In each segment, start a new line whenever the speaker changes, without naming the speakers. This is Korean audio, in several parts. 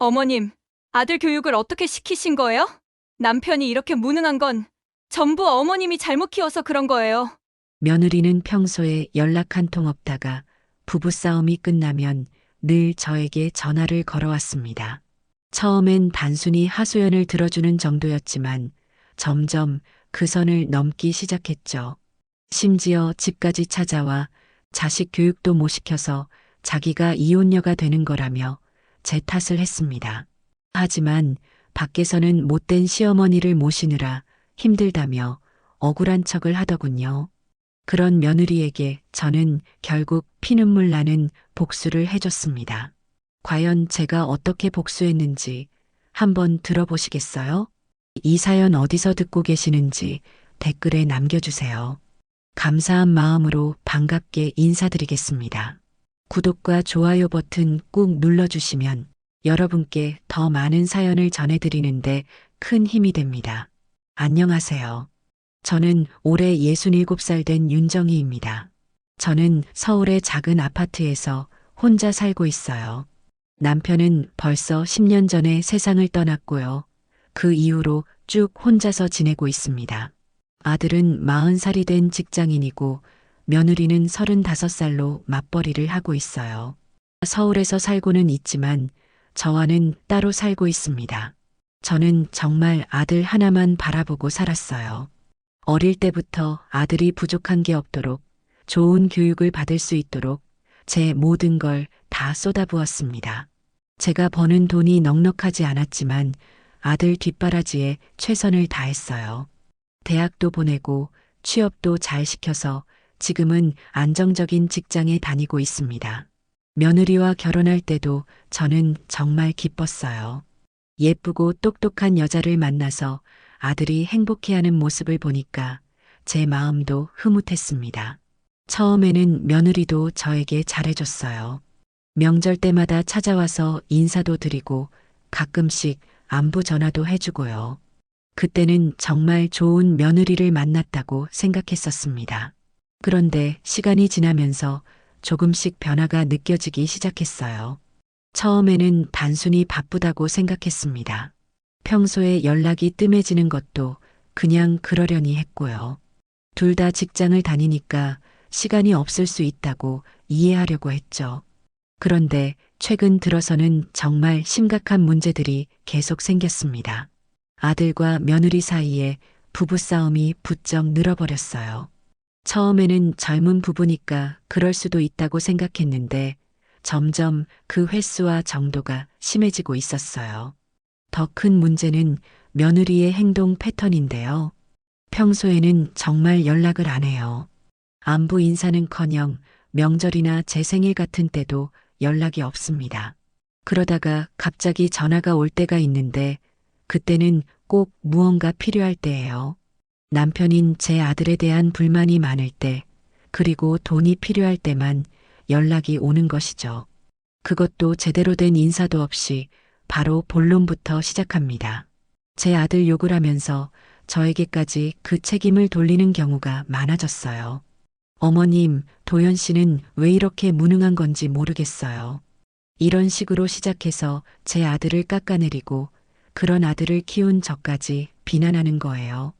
어머님, 아들 교육을 어떻게 시키신 거예요? 남편이 이렇게 무능한 건 전부 어머님이 잘못 키워서 그런 거예요.
며느리는 평소에 연락 한 통 없다가 부부싸움이 끝나면 늘 저에게 전화를 걸어왔습니다. 처음엔 단순히 하소연을 들어주는 정도였지만 점점 그 선을 넘기 시작했죠. 심지어 집까지 찾아와 자식 교육도 못 시켜서 자기가 이혼녀가 되는 거라며 제 탓을 했습니다. 하지만 밖에서는 못된 시어머니를 모시느라 힘들다며 억울한 척을 하더군요. 그런 며느리에게 저는 결국 피눈물 나는 복수를 해줬습니다. 과연 제가 어떻게 복수했는지 한번 들어보시겠어요? 이 사연 어디서 듣고 계시는지 댓글에 남겨주세요. 감사한 마음으로 반갑게 인사드리겠습니다. 구독과 좋아요 버튼 꾹 눌러주시면 여러분께 더 많은 사연을 전해드리는데 큰 힘이 됩니다. 안녕하세요. 저는 올해 67살 된 윤정희입니다. 저는 서울의 작은 아파트에서 혼자 살고 있어요. 남편은 벌써 10년 전에 세상을 떠났고요. 그 이후로 쭉 혼자서 지내고 있습니다. 아들은 40살이 된 직장인이고 며느리는 35살로 맞벌이를 하고 있어요. 서울에서 살고는 있지만 저와는 따로 살고 있습니다. 저는 정말 아들 하나만 바라보고 살았어요. 어릴 때부터 아들이 부족한 게 없도록 좋은 교육을 받을 수 있도록 제 모든 걸 다 쏟아부었습니다. 제가 버는 돈이 넉넉하지 않았지만 아들 뒷바라지에 최선을 다했어요. 대학도 보내고 취업도 잘 시켜서 지금은 안정적인 직장에 다니고 있습니다. 며느리와 결혼할 때도 저는 정말 기뻤어요. 예쁘고 똑똑한 여자를 만나서 아들이 행복해하는 모습을 보니까 제 마음도 흐뭇했습니다. 처음에는 며느리도 저에게 잘해줬어요. 명절 때마다 찾아와서 인사도 드리고 가끔씩 안부 전화도 해주고요. 그때는 정말 좋은 며느리를 만났다고 생각했었습니다. 그런데 시간이 지나면서 조금씩 변화가 느껴지기 시작했어요. 처음에는 단순히 바쁘다고 생각했습니다. 평소에 연락이 뜸해지는 것도 그냥 그러려니 했고요. 둘 다 직장을 다니니까 시간이 없을 수 있다고 이해하려고 했죠. 그런데 최근 들어서는 정말 심각한 문제들이 계속 생겼습니다. 아들과 며느리 사이에 부부싸움이 부쩍 늘어버렸어요. 처음에는 젊은 부부니까 그럴 수도 있다고 생각했는데 점점 그 횟수와 정도가 심해지고 있었어요. 더 큰 문제는 며느리의 행동 패턴인데요. 평소에는 정말 연락을 안 해요. 안부 인사는커녕 명절이나 제 생일 같은 때도 연락이 없습니다. 그러다가 갑자기 전화가 올 때가 있는데 그때는 꼭 무언가 필요할 때예요. 남편인 제 아들에 대한 불만이 많을 때, 그리고 돈이 필요할 때만 연락이 오는 것이죠. 그것도 제대로 된 인사도 없이 바로 본론부터 시작합니다. 제 아들 욕을 하면서 저에게까지 그 책임을 돌리는 경우가 많아졌어요. 어머님, 도연 씨는 왜 이렇게 무능한 건지 모르겠어요. 이런 식으로 시작해서 제 아들을 깎아내리고 그런 아들을 키운 저까지 비난하는 거예요.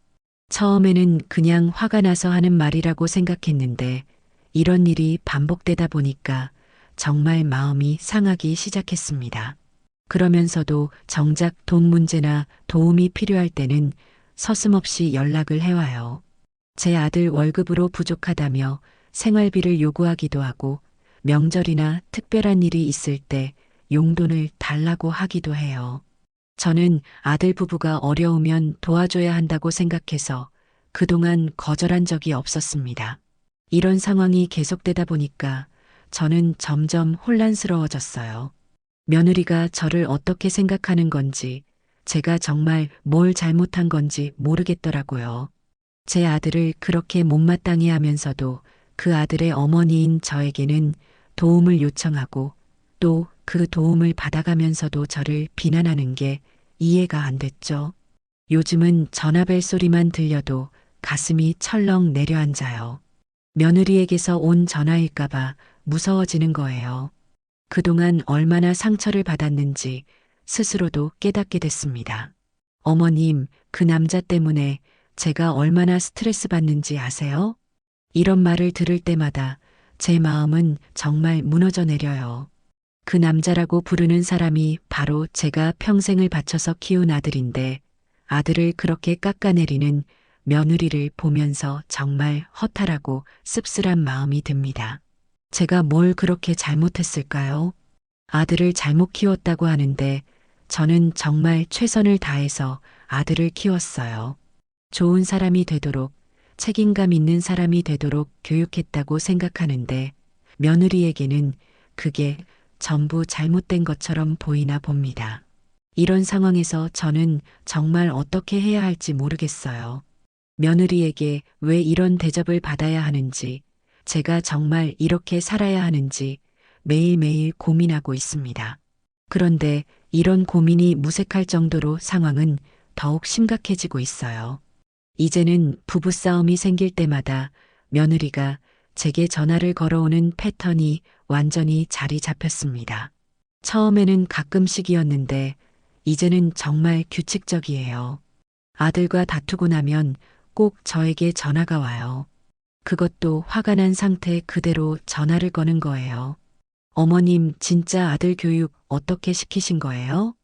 처음에는 그냥 화가 나서 하는 말이라고 생각했는데 이런 일이 반복되다 보니까 정말 마음이 상하기 시작했습니다. 그러면서도 정작 돈 문제나 도움이 필요할 때는 서슴없이 연락을 해와요. 제 아들 월급으로 부족하다며 생활비를 요구하기도 하고 명절이나 특별한 일이 있을 때 용돈을 달라고 하기도 해요. 저는 아들 부부가 어려우면 도와줘야 한다고 생각해서 그동안 거절한 적이 없었습니다. 이런 상황이 계속되다 보니까 저는 점점 혼란스러워졌어요. 며느리가 저를 어떻게 생각하는 건지, 제가 정말 뭘 잘못한 건지 모르겠더라고요. 제 아들을 그렇게 못마땅해 하면서도 그 아들의 어머니인 저에게는 도움을 요청하고 또 그 도움을 받아가면서도 저를 비난하는 게 이해가 안 됐죠. 요즘은 전화벨 소리만 들려도 가슴이 철렁 내려앉아요. 며느리에게서 온 전화일까봐 무서워지는 거예요. 그동안 얼마나 상처를 받았는지 스스로도 깨닫게 됐습니다. 어머님, 그 남자 때문에 제가 얼마나 스트레스 받는지 아세요? 이런 말을 들을 때마다 제 마음은 정말 무너져 내려요. 그 남자라고 부르는 사람이 바로 제가 평생을 바쳐서 키운 아들인데 아들을 그렇게 깎아내리는 며느리를 보면서 정말 허탈하고 씁쓸한 마음이 듭니다. 제가 뭘 그렇게 잘못했을까요? 아들을 잘못 키웠다고 하는데 저는 정말 최선을 다해서 아들을 키웠어요. 좋은 사람이 되도록 책임감 있는 사람이 되도록 교육했다고 생각하는데 며느리에게는 그게 전부 잘못된 것처럼 보이나 봅니다. 이런 상황에서 저는 정말 어떻게 해야 할지 모르겠어요. 며느리에게 왜 이런 대접을 받아야 하는지, 제가 정말 이렇게 살아야 하는지 매일매일 고민하고 있습니다. 그런데 이런 고민이 무색할 정도로 상황은 더욱 심각해지고 있어요. 이제는 부부싸움이 생길 때마다 며느리가 제게 전화를 걸어오는 패턴이 완전히 자리 잡혔습니다. 처음에는 가끔씩이었는데 이제는 정말 규칙적이에요. 아들과 다투고 나면 꼭 저에게 전화가 와요. 그것도 화가 난 상태 그대로 전화를 거는 거예요. 어머님, 진짜 아들 교육 어떻게 시키신 거예요?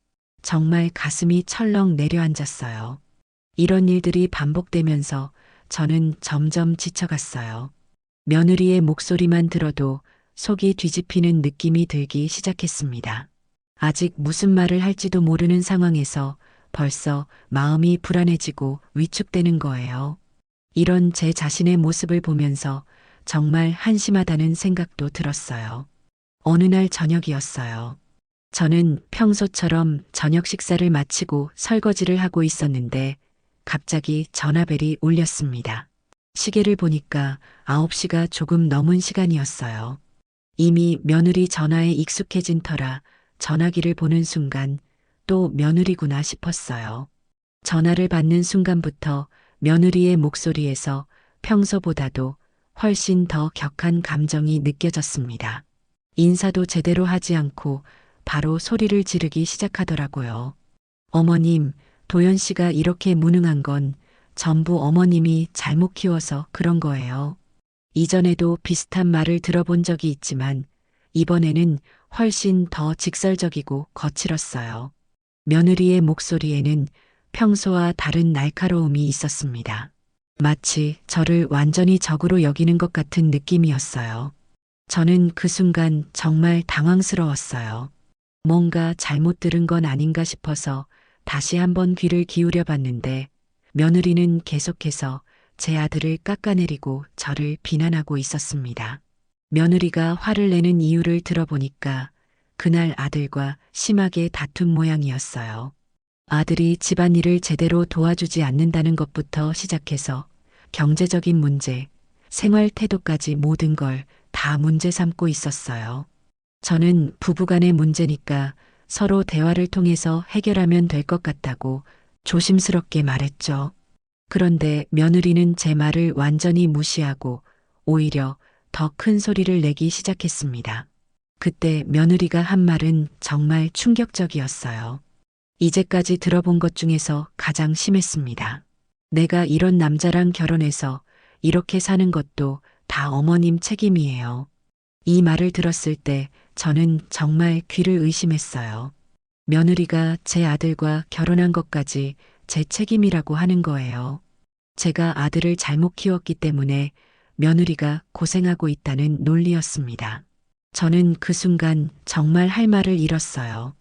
정말 가슴이 철렁 내려앉았어요. 이런 일들이 반복되면서 저는 점점 지쳐갔어요. 며느리의 목소리만 들어도 속이 뒤집히는 느낌이 들기 시작했습니다. 아직 무슨 말을 할지도 모르는 상황에서 벌써 마음이 불안해지고 위축되는 거예요. 이런 제 자신의 모습을 보면서 정말 한심하다는 생각도 들었어요. 어느 날 저녁이었어요. 저는 평소처럼 저녁 식사를 마치고 설거지를 하고 있었는데 갑자기 전화벨이 울렸습니다. 시계를 보니까 9시가 조금 넘은 시간이었어요. 이미 며느리 전화에 익숙해진 터라 전화기를 보는 순간 또 며느리구나 싶었어요. 전화를 받는 순간부터 며느리의 목소리에서 평소보다도 훨씬 더 격한 감정이 느껴졌습니다. 인사도 제대로 하지 않고 바로 소리를 지르기 시작하더라고요. 어머님, 도연 씨가 이렇게 무능한 건 전부 어머님이 잘못 키워서 그런 거예요. 이전에도 비슷한 말을 들어본 적이 있지만 이번에는 훨씬 더 직설적이고 거칠었어요. 며느리의 목소리에는 평소와 다른 날카로움이 있었습니다. 마치 저를 완전히 적으로 여기는 것 같은 느낌이었어요. 저는 그 순간 정말 당황스러웠어요. 뭔가 잘못 들은 건 아닌가 싶어서 다시 한번 귀를 기울여 봤는데 며느리는 계속해서 제 아들을 깎아내리고 저를 비난하고 있었습니다. 며느리가 화를 내는 이유를 들어보니까 그날 아들과 심하게 다툰 모양이었어요. 아들이 집안일을 제대로 도와주지 않는다는 것부터 시작해서 경제적인 문제, 생활 태도까지 모든 걸 다 문제 삼고 있었어요. 저는 부부간의 문제니까 서로 대화를 통해서 해결하면 될 것 같다고 조심스럽게 말했죠. 그런데 며느리는 제 말을 완전히 무시하고 오히려 더 큰 소리를 내기 시작했습니다. 그때 며느리가 한 말은 정말 충격적이었어요. 이제까지 들어본 것 중에서 가장 심했습니다. 내가 이런 남자랑 결혼해서 이렇게 사는 것도 다 어머님 책임이에요. 이 말을 들었을 때 저는 정말 귀를 의심했어요. 며느리가 제 아들과 결혼한 것까지 제 책임이라고 하는 거예요. 제가 아들을 잘못 키웠기 때문에 며느리가 고생하고 있다는 논리였습니다. 저는 그 순간 정말 할 말을 잃었어요.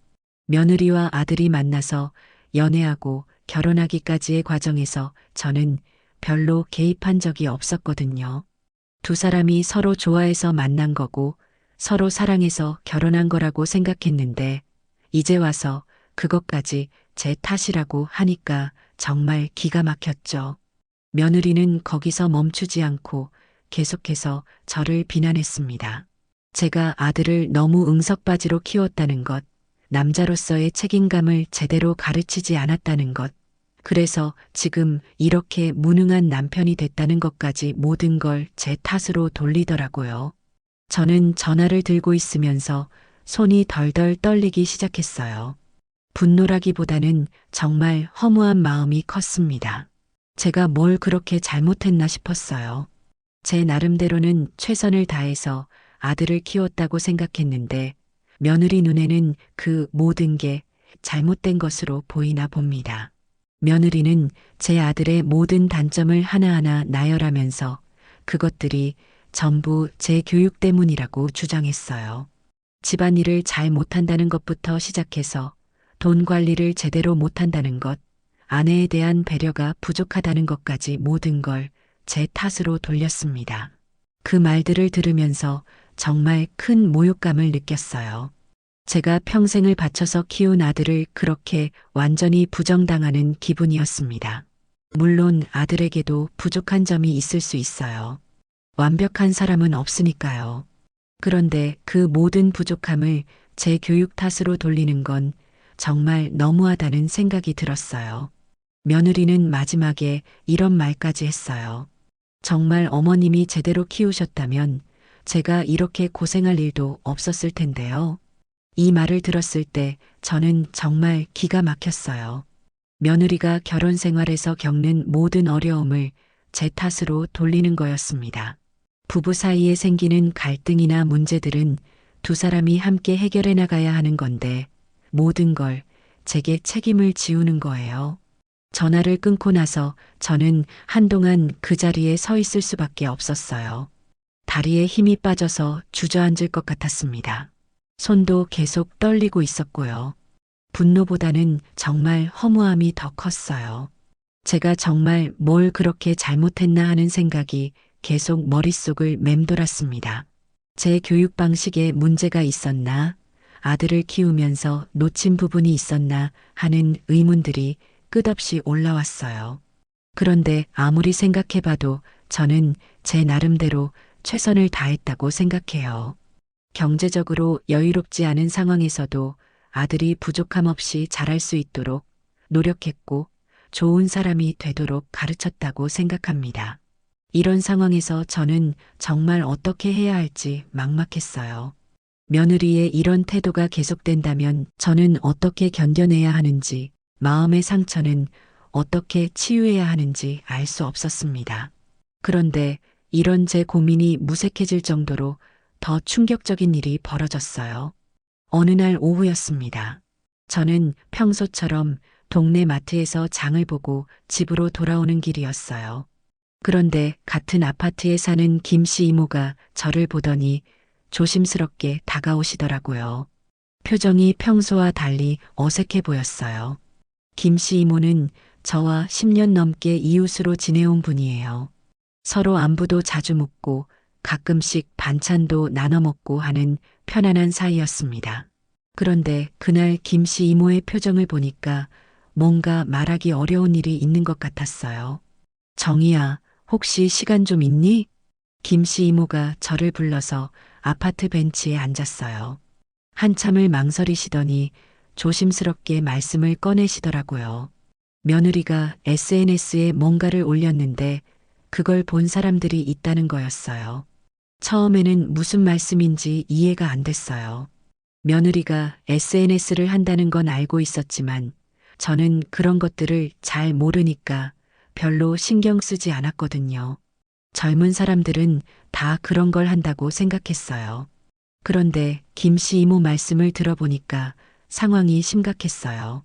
며느리와 아들이 만나서 연애하고 결혼하기까지의 과정에서 저는 별로 개입한 적이 없었거든요. 두 사람이 서로 좋아해서 만난 거고 서로 사랑해서 결혼한 거라고 생각했는데 이제 와서 그것까지 제 탓이라고 하니까 정말 기가 막혔죠. 며느리는 거기서 멈추지 않고 계속해서 저를 비난했습니다. 제가 아들을 너무 응석바지로 키웠다는 것, 남자로서의 책임감을 제대로 가르치지 않았다는 것, 그래서 지금 이렇게 무능한 남편이 됐다는 것까지 모든 걸 제 탓으로 돌리더라고요. 저는 전화를 들고 있으면서 손이 덜덜 떨리기 시작했어요. 분노라기보다는 정말 허무한 마음이 컸습니다. 제가 뭘 그렇게 잘못했나 싶었어요. 제 나름대로는 최선을 다해서 아들을 키웠다고 생각했는데 며느리 눈에는 그 모든 게 잘못된 것으로 보이나 봅니다. 며느리는 제 아들의 모든 단점을 하나하나 나열하면서 그것들이 전부 제 교육 때문이라고 주장했어요. 집안일을 잘 못한다는 것부터 시작해서 돈 관리를 제대로 못한다는 것, 아내에 대한 배려가 부족하다는 것까지 모든 걸 제 탓으로 돌렸습니다. 그 말들을 들으면서 정말 큰 모욕감을 느꼈어요. 제가 평생을 바쳐서 키운 아들을 그렇게 완전히 부정당하는 기분이었습니다. 물론 아들에게도 부족한 점이 있을 수 있어요. 완벽한 사람은 없으니까요. 그런데 그 모든 부족함을 제 교육 탓으로 돌리는 건 정말 너무하다는 생각이 들었어요. 며느리는 마지막에 이런 말까지 했어요. 정말 어머님이 제대로 키우셨다면 제가 이렇게 고생할 일도 없었을 텐데요. 이 말을 들었을 때 저는 정말 기가 막혔어요. 며느리가 결혼 생활에서 겪는 모든 어려움을 제 탓으로 돌리는 거였습니다. 부부 사이에 생기는 갈등이나 문제들은 두 사람이 함께 해결해 나가야 하는 건데 모든 걸 제게 책임을 지우는 거예요. 전화를 끊고 나서 저는 한동안 그 자리에 서 있을 수밖에 없었어요. 다리에 힘이 빠져서 주저앉을 것 같았습니다. 손도 계속 떨리고 있었고요. 분노보다는 정말 허무함이 더 컸어요. 제가 정말 뭘 그렇게 잘못했나 하는 생각이 계속 머릿속을 맴돌았습니다. 제 교육 방식에 문제가 있었나, 아들을 키우면서 놓친 부분이 있었나 하는 의문들이 끝없이 올라왔어요. 그런데 아무리 생각해봐도 저는 제 나름대로 최선을 다했다고 생각해요. 경제적으로 여유롭지 않은 상황에서도 아들이 부족함 없이 자랄 수 있도록 노력했고 좋은 사람이 되도록 가르쳤다고 생각합니다. 이런 상황에서 저는 정말 어떻게 해야 할지 막막했어요. 며느리의 이런 태도가 계속된다면 저는 어떻게 견뎌내야 하는지, 마음의 상처는 어떻게 치유해야 하는지 알 수 없었습니다. 그런데 이런 제 고민이 무색해질 정도로 더 충격적인 일이 벌어졌어요. 어느 날 오후였습니다. 저는 평소처럼 동네 마트에서 장을 보고 집으로 돌아오는 길이었어요. 그런데 같은 아파트에 사는 김씨 이모가 저를 보더니 조심스럽게 다가오시더라고요. 표정이 평소와 달리 어색해 보였어요. 김씨 이모는 저와 10년 넘게 이웃으로 지내온 분이에요. 서로 안부도 자주 묻고 가끔씩 반찬도 나눠 먹고 하는 편안한 사이였습니다. 그런데 그날 김씨 이모의 표정을 보니까 뭔가 말하기 어려운 일이 있는 것 같았어요. 정희야, 혹시 시간 좀 있니? 김씨 이모가 저를 불러서 아파트 벤치에 앉았어요. 한참을 망설이시더니 조심스럽게 말씀을 꺼내시더라고요. 며느리가 SNS에 뭔가를 올렸는데 그걸 본 사람들이 있다는 거였어요. 처음에는 무슨 말씀인지 이해가 안 됐어요. 며느리가 SNS를 한다는 건 알고 있었지만 저는 그런 것들을 잘 모르니까 별로 신경 쓰지 않았거든요. 젊은 사람들은 다 그런 걸 한다고 생각했어요. 그런데 김씨 이모 말씀을 들어보니까 상황이 심각했어요.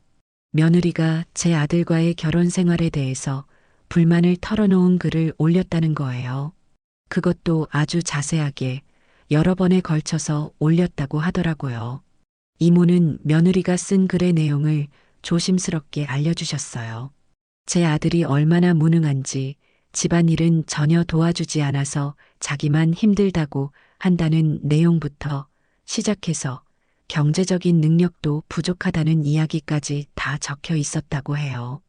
며느리가 제 아들과의 결혼 생활에 대해서 불만을 털어놓은 글을 올렸다는 거예요. 그것도 아주 자세하게 여러 번에 걸쳐서 올렸다고 하더라고요. 이모는 며느리가 쓴 글의 내용을 조심스럽게 알려주셨어요. 제 아들이 얼마나 무능한지, 집안일은 전혀 도와주지 않아서 자기만 힘들다고 한다는 내용부터 시작해서 경제적인 능력도 부족하다는 이야기까지 다 적혀 있었다고 해요.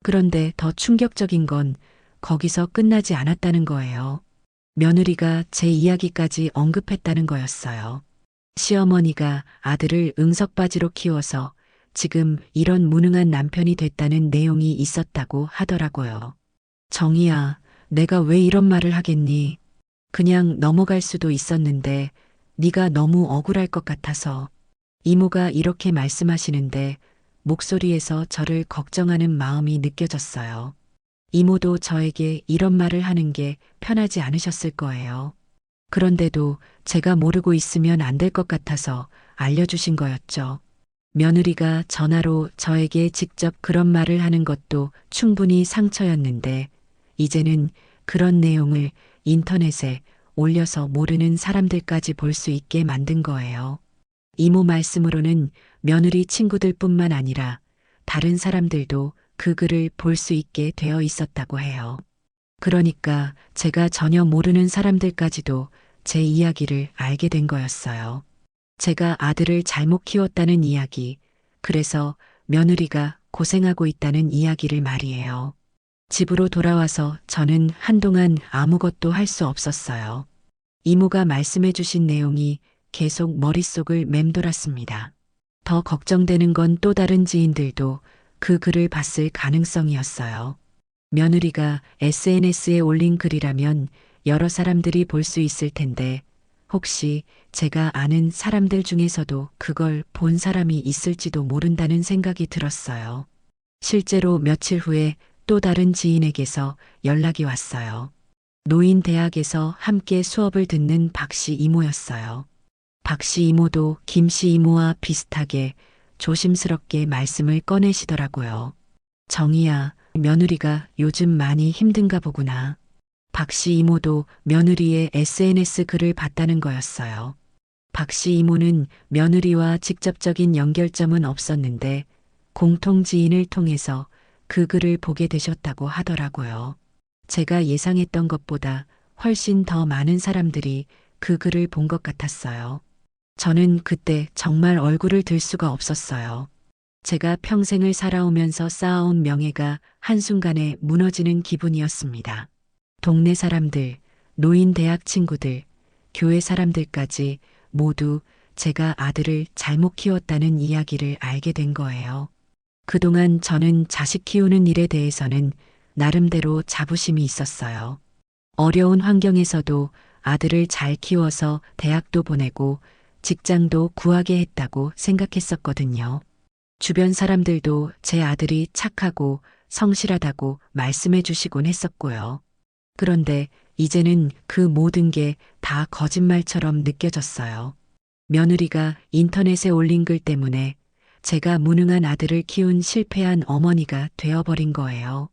그런데 더 충격적인 건 거기서 끝나지 않았다는 거예요. 며느리가 제 이야기까지 언급했다는 거였어요. 시어머니가 아들을 응석바지로 키워서 지금 이런 무능한 남편이 됐다는 내용이 있었다고 하더라고요. 정희야, 내가 왜 이런 말을 하겠니? 그냥 넘어갈 수도 있었는데 네가 너무 억울할 것 같아서. 이모가 이렇게 말씀하시는데 목소리에서 저를 걱정하는 마음이 느껴졌어요. 이모도 저에게 이런 말을 하는 게 편하지 않으셨을 거예요. 그런데도 제가 모르고 있으면 안 될 것 같아서 알려주신 거였죠. 며느리가 전화로 저에게 직접 그런 말을 하는 것도 충분히 상처였는데, 이제는 그런 내용을 인터넷에 올려서 모르는 사람들까지 볼 수 있게 만든 거예요. 이모 말씀으로는 며느리 친구들뿐만 아니라 다른 사람들도 그 글을 볼 수 있게 되어 있었다고 해요. 그러니까 제가 전혀 모르는 사람들까지도 제 이야기를 알게 된 거였어요. 제가 아들을 잘못 키웠다는 이야기, 그래서 며느리가 고생하고 있다는 이야기를 말이에요. 집으로 돌아와서 저는 한동안 아무것도 할 수 없었어요. 이모가 말씀해 주신 내용이 계속 머릿속을 맴돌았습니다. 더 걱정되는 건 또 다른 지인들도 그 글을 봤을 가능성이었어요. 며느리가 SNS에 올린 글이라면 여러 사람들이 볼 수 있을 텐데, 혹시 제가 아는 사람들 중에서도 그걸 본 사람이 있을지도 모른다는 생각이 들었어요. 실제로 며칠 후에 또 다른 지인에게서 연락이 왔어요. 노인대학에서 함께 수업을 듣는 박씨 이모였어요. 박씨 이모도 김씨 이모와 비슷하게 조심스럽게 말씀을 꺼내시더라고요. 정희야, 며느리가 요즘 많이 힘든가 보구나. 박씨 이모도 며느리의 SNS 글을 봤다는 거였어요. 박씨 이모는 며느리와 직접적인 연결점은 없었는데 공통 지인을 통해서 그 글을 보게 되셨다고 하더라고요. 제가 예상했던 것보다 훨씬 더 많은 사람들이 그 글을 본 것 같았어요. 저는 그때 정말 얼굴을 들 수가 없었어요. 제가 평생을 살아오면서 쌓아온 명예가 한순간에 무너지는 기분이었습니다. 동네 사람들, 노인 대학 친구들, 교회 사람들까지 모두 제가 아들을 잘못 키웠다는 이야기를 알게 된 거예요. 그동안 저는 자식 키우는 일에 대해서는 나름대로 자부심이 있었어요. 어려운 환경에서도 아들을 잘 키워서 대학도 보내고 직장도 구하게 했다고 생각했었거든요. 주변 사람들도 제 아들이 착하고 성실하다고 말씀해 주시곤 했었고요. 그런데 이제는 그 모든 게 다 거짓말처럼 느껴졌어요. 며느리가 인터넷에 올린 글 때문에 제가 무능한 아들을 키운 실패한 어머니가 되어버린 거예요.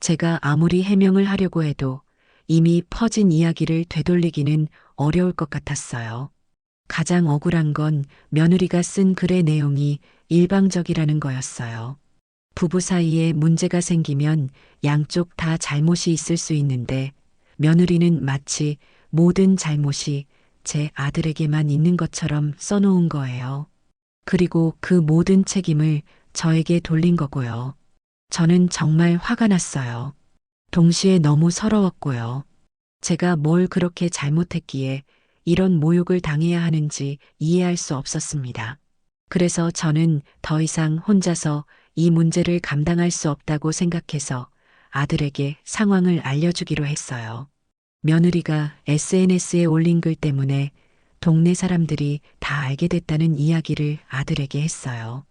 제가 아무리 해명을 하려고 해도 이미 퍼진 이야기를 되돌리기는 어려울 것 같았어요. 가장 억울한 건 며느리가 쓴 글의 내용이 일방적이라는 거였어요. 부부 사이에 문제가 생기면 양쪽 다 잘못이 있을 수 있는데 며느리는 마치 모든 잘못이 제 아들에게만 있는 것처럼 써놓은 거예요. 그리고 그 모든 책임을 저에게 돌린 거고요. 저는 정말 화가 났어요. 동시에 너무 서러웠고요. 제가 뭘 그렇게 잘못했기에 이런 모욕을 당해야 하는지 이해할 수 없었습니다. 그래서 저는 더 이상 혼자서 이 문제를 감당할 수 없다고 생각해서 아들에게 상황을 알려주기로 했어요. 며느리가 SNS에 올린 글 때문에 동네 사람들이 다 알게 됐다는 이야기를 아들에게 했어요.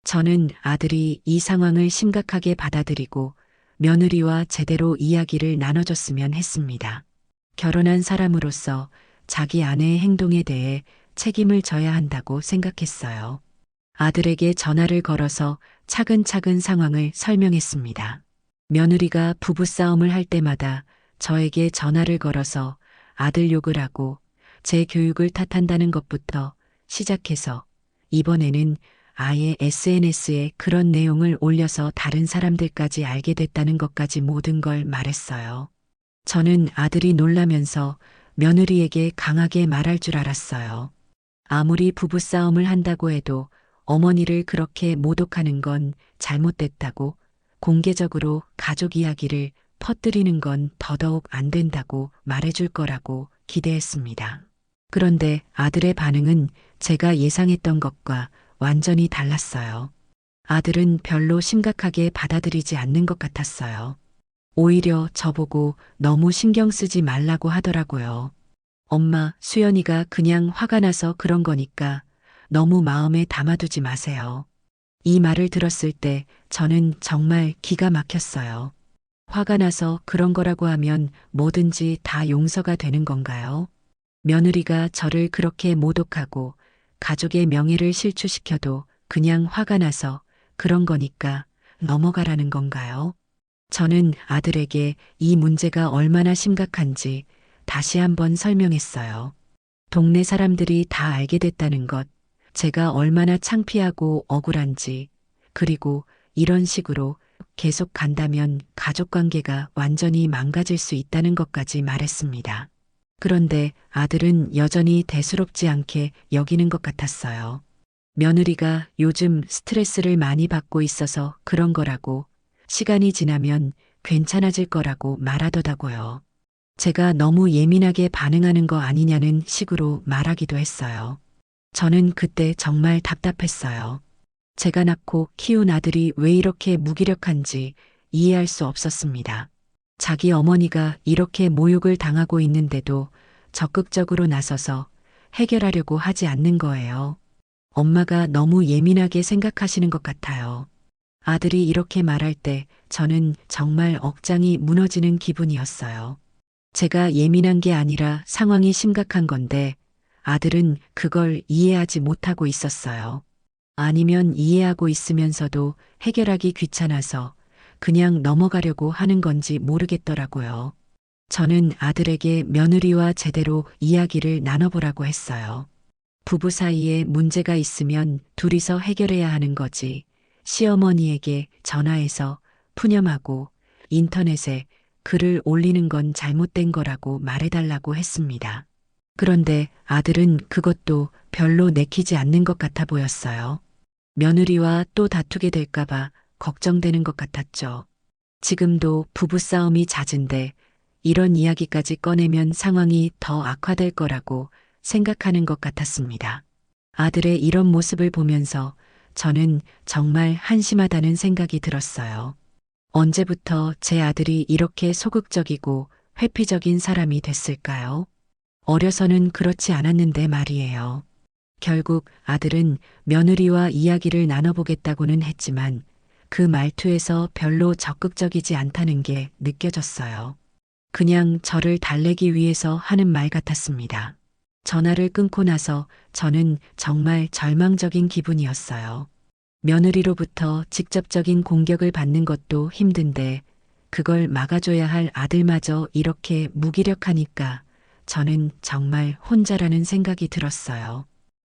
저는 아들이 이 상황을 심각하게 받아들이고 며느리와 제대로 이야기를 나눠줬으면 했습니다. 결혼한 사람으로서 자기 아내의 행동에 대해 책임을 져야 한다고 생각했어요. 아들에게 전화를 걸어서 차근차근 상황을 설명했습니다. 며느리가 부부싸움을 할 때마다 저에게 전화를 걸어서 아들 욕을 하고 제 교육을 탓한다는 것부터 시작해서 이번에는 아예 SNS에 그런 내용을 올려서 다른 사람들까지 알게 됐다는 것까지 모든 걸 말했어요. 저는 아들이 놀라면서 며느리에게 강하게 말할 줄 알았어요. 아무리 부부싸움을 한다고 해도 어머니를 그렇게 모독하는 건 잘못됐다고, 공개적으로 가족 이야기를 퍼뜨리는 건 더더욱 안 된다고 말해줄 거라고 기대했습니다. 그런데 아들의 반응은 제가 예상했던 것과 완전히 달랐어요. 아들은 별로 심각하게 받아들이지 않는 것 같았어요. 오히려 저보고 너무 신경 쓰지 말라고 하더라고요. 엄마, 수연이가 그냥 화가 나서 그런 거니까 너무 마음에 담아두지 마세요. 이 말을 들었을 때 저는 정말 기가 막혔어요. 화가 나서 그런 거라고 하면 뭐든지 다 용서가 되는 건가요? 며느리가 저를 그렇게 모독하고 가족의 명예를 실추시켜도 그냥 화가 나서 그런 거니까 넘어가라는 건가요? 저는 아들에게 이 문제가 얼마나 심각한지 다시 한번 설명했어요. 동네 사람들이 다 알게 됐다는 것, 제가 얼마나 창피하고 억울한지, 그리고 이런 식으로 계속 간다면 가족 관계가 완전히 망가질 수 있다는 것까지 말했습니다. 그런데 아들은 여전히 대수롭지 않게 여기는 것 같았어요. 며느리가 요즘 스트레스를 많이 받고 있어서 그런 거라고, 시간이 지나면 괜찮아질 거라고 말하더라고요. 제가 너무 예민하게 반응하는 거 아니냐는 식으로 말하기도 했어요. 저는 그때 정말 답답했어요. 제가 낳고 키운 아들이 왜 이렇게 무기력한지 이해할 수 없었습니다. 자기 어머니가 이렇게 모욕을 당하고 있는데도 적극적으로 나서서 해결하려고 하지 않는 거예요. 엄마가 너무 예민하게 생각하시는 것 같아요. 아들이 이렇게 말할 때 저는 정말 억장이 무너지는 기분이었어요. 제가 예민한 게 아니라 상황이 심각한 건데 아들은 그걸 이해하지 못하고 있었어요. 아니면 이해하고 있으면서도 해결하기 귀찮아서 그냥 넘어가려고 하는 건지 모르겠더라고요. 저는 아들에게 며느리와 제대로 이야기를 나눠보라고 했어요. 부부 사이에 문제가 있으면 둘이서 해결해야 하는 거지. 시어머니에게 전화해서 푸념하고 인터넷에 글을 올리는 건 잘못된 거라고 말해달라고 했습니다. 그런데 아들은 그것도 별로 내키지 않는 것 같아 보였어요. 며느리와 또 다투게 될까봐 걱정되는 것 같았죠. 지금도 부부싸움이 잦은데 이런 이야기까지 꺼내면 상황이 더 악화될 거라고 생각하는 것 같았습니다. 아들의 이런 모습을 보면서 저는 정말 한심하다는 생각이 들었어요. 언제부터 제 아들이 이렇게 소극적이고 회피적인 사람이 됐을까요? 어려서는 그렇지 않았는데 말이에요. 결국 아들은 며느리와 이야기를 나눠보겠다고는 했지만 그 말투에서 별로 적극적이지 않다는 게 느껴졌어요. 그냥 저를 달래기 위해서 하는 말 같았습니다. 전화를 끊고 나서 저는 정말 절망적인 기분이었어요. 며느리로부터 직접적인 공격을 받는 것도 힘든데 그걸 막아줘야 할 아들마저 이렇게 무기력하니까 저는 정말 혼자라는 생각이 들었어요.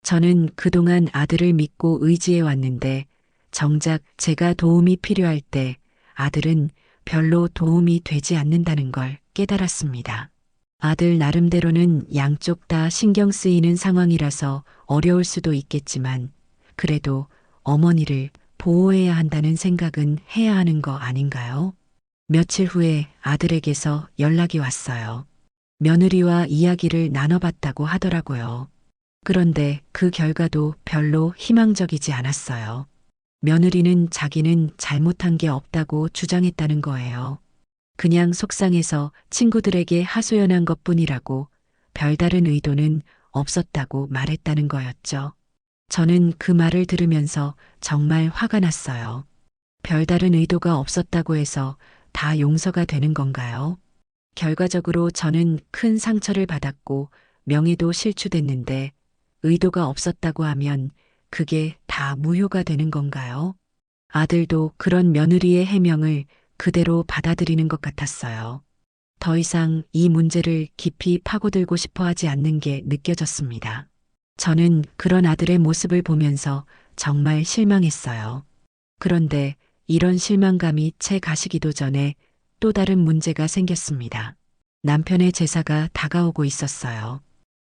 저는 그동안 아들을 믿고 의지해 왔는데 정작 제가 도움이 필요할 때 아들은 별로 도움이 되지 않는다는 걸 깨달았습니다. 아들 나름대로는 양쪽 다 신경 쓰이는 상황이라서 어려울 수도 있겠지만 그래도 어머니를 보호해야 한다는 생각은 해야 하는 거 아닌가요? 며칠 후에 아들에게서 연락이 왔어요. 며느리와 이야기를 나눠봤다고 하더라고요. 그런데 그 결과도 별로 희망적이지 않았어요. 며느리는 자기는 잘못한 게 없다고 주장했다는 거예요. 그냥 속상해서 친구들에게 하소연한 것뿐이라고 별다른 의도는 없었다고 말했다는 거였죠. 저는 그 말을 들으면서 정말 화가 났어요. 별다른 의도가 없었다고 해서 다 용서가 되는 건가요? 결과적으로 저는 큰 상처를 받았고 명예도 실추됐는데 의도가 없었다고 하면 그게 다 무효가 되는 건가요? 아들도 그런 며느리의 해명을 그대로 받아들이는 것 같았어요. 더 이상 이 문제를 깊이 파고들고 싶어 하지 않는 게 느껴졌습니다. 저는 그런 아들의 모습을 보면서 정말 실망했어요. 그런데 이런 실망감이 채 가시기도 전에 또 다른 문제가 생겼습니다. 남편의 제사가 다가오고 있었어요.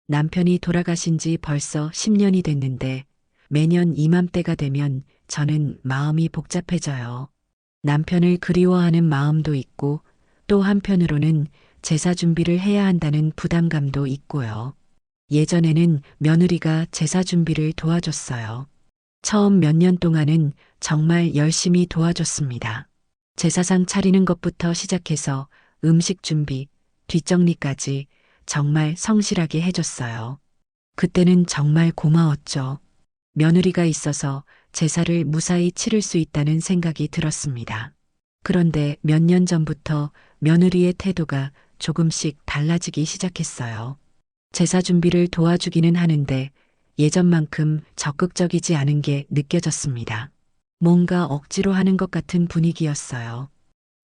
남편이 돌아가신 지 벌써 10년이 됐는데 매년 이맘때가 되면 저는 마음이 복잡해져요. 남편을 그리워하는 마음도 있고 또 한편으로는 제사 준비를 해야 한다는 부담감도 있고요. 예전에는 며느리가 제사 준비를 도와줬어요. 처음 몇 년 동안은 정말 열심히 도와줬습니다. 제사상 차리는 것부터 시작해서 음식 준비, 뒷정리까지 정말 성실하게 해줬어요. 그때는 정말 고마웠죠. 며느리가 있어서 제사를 무사히 치를 수 있다는 생각이 들었습니다. 그런데 몇 년 전부터 며느리의 태도가 조금씩 달라지기 시작했어요. 제사 준비를 도와주기는 하는데 예전만큼 적극적이지 않은 게 느껴졌습니다. 뭔가 억지로 하는 것 같은 분위기였어요.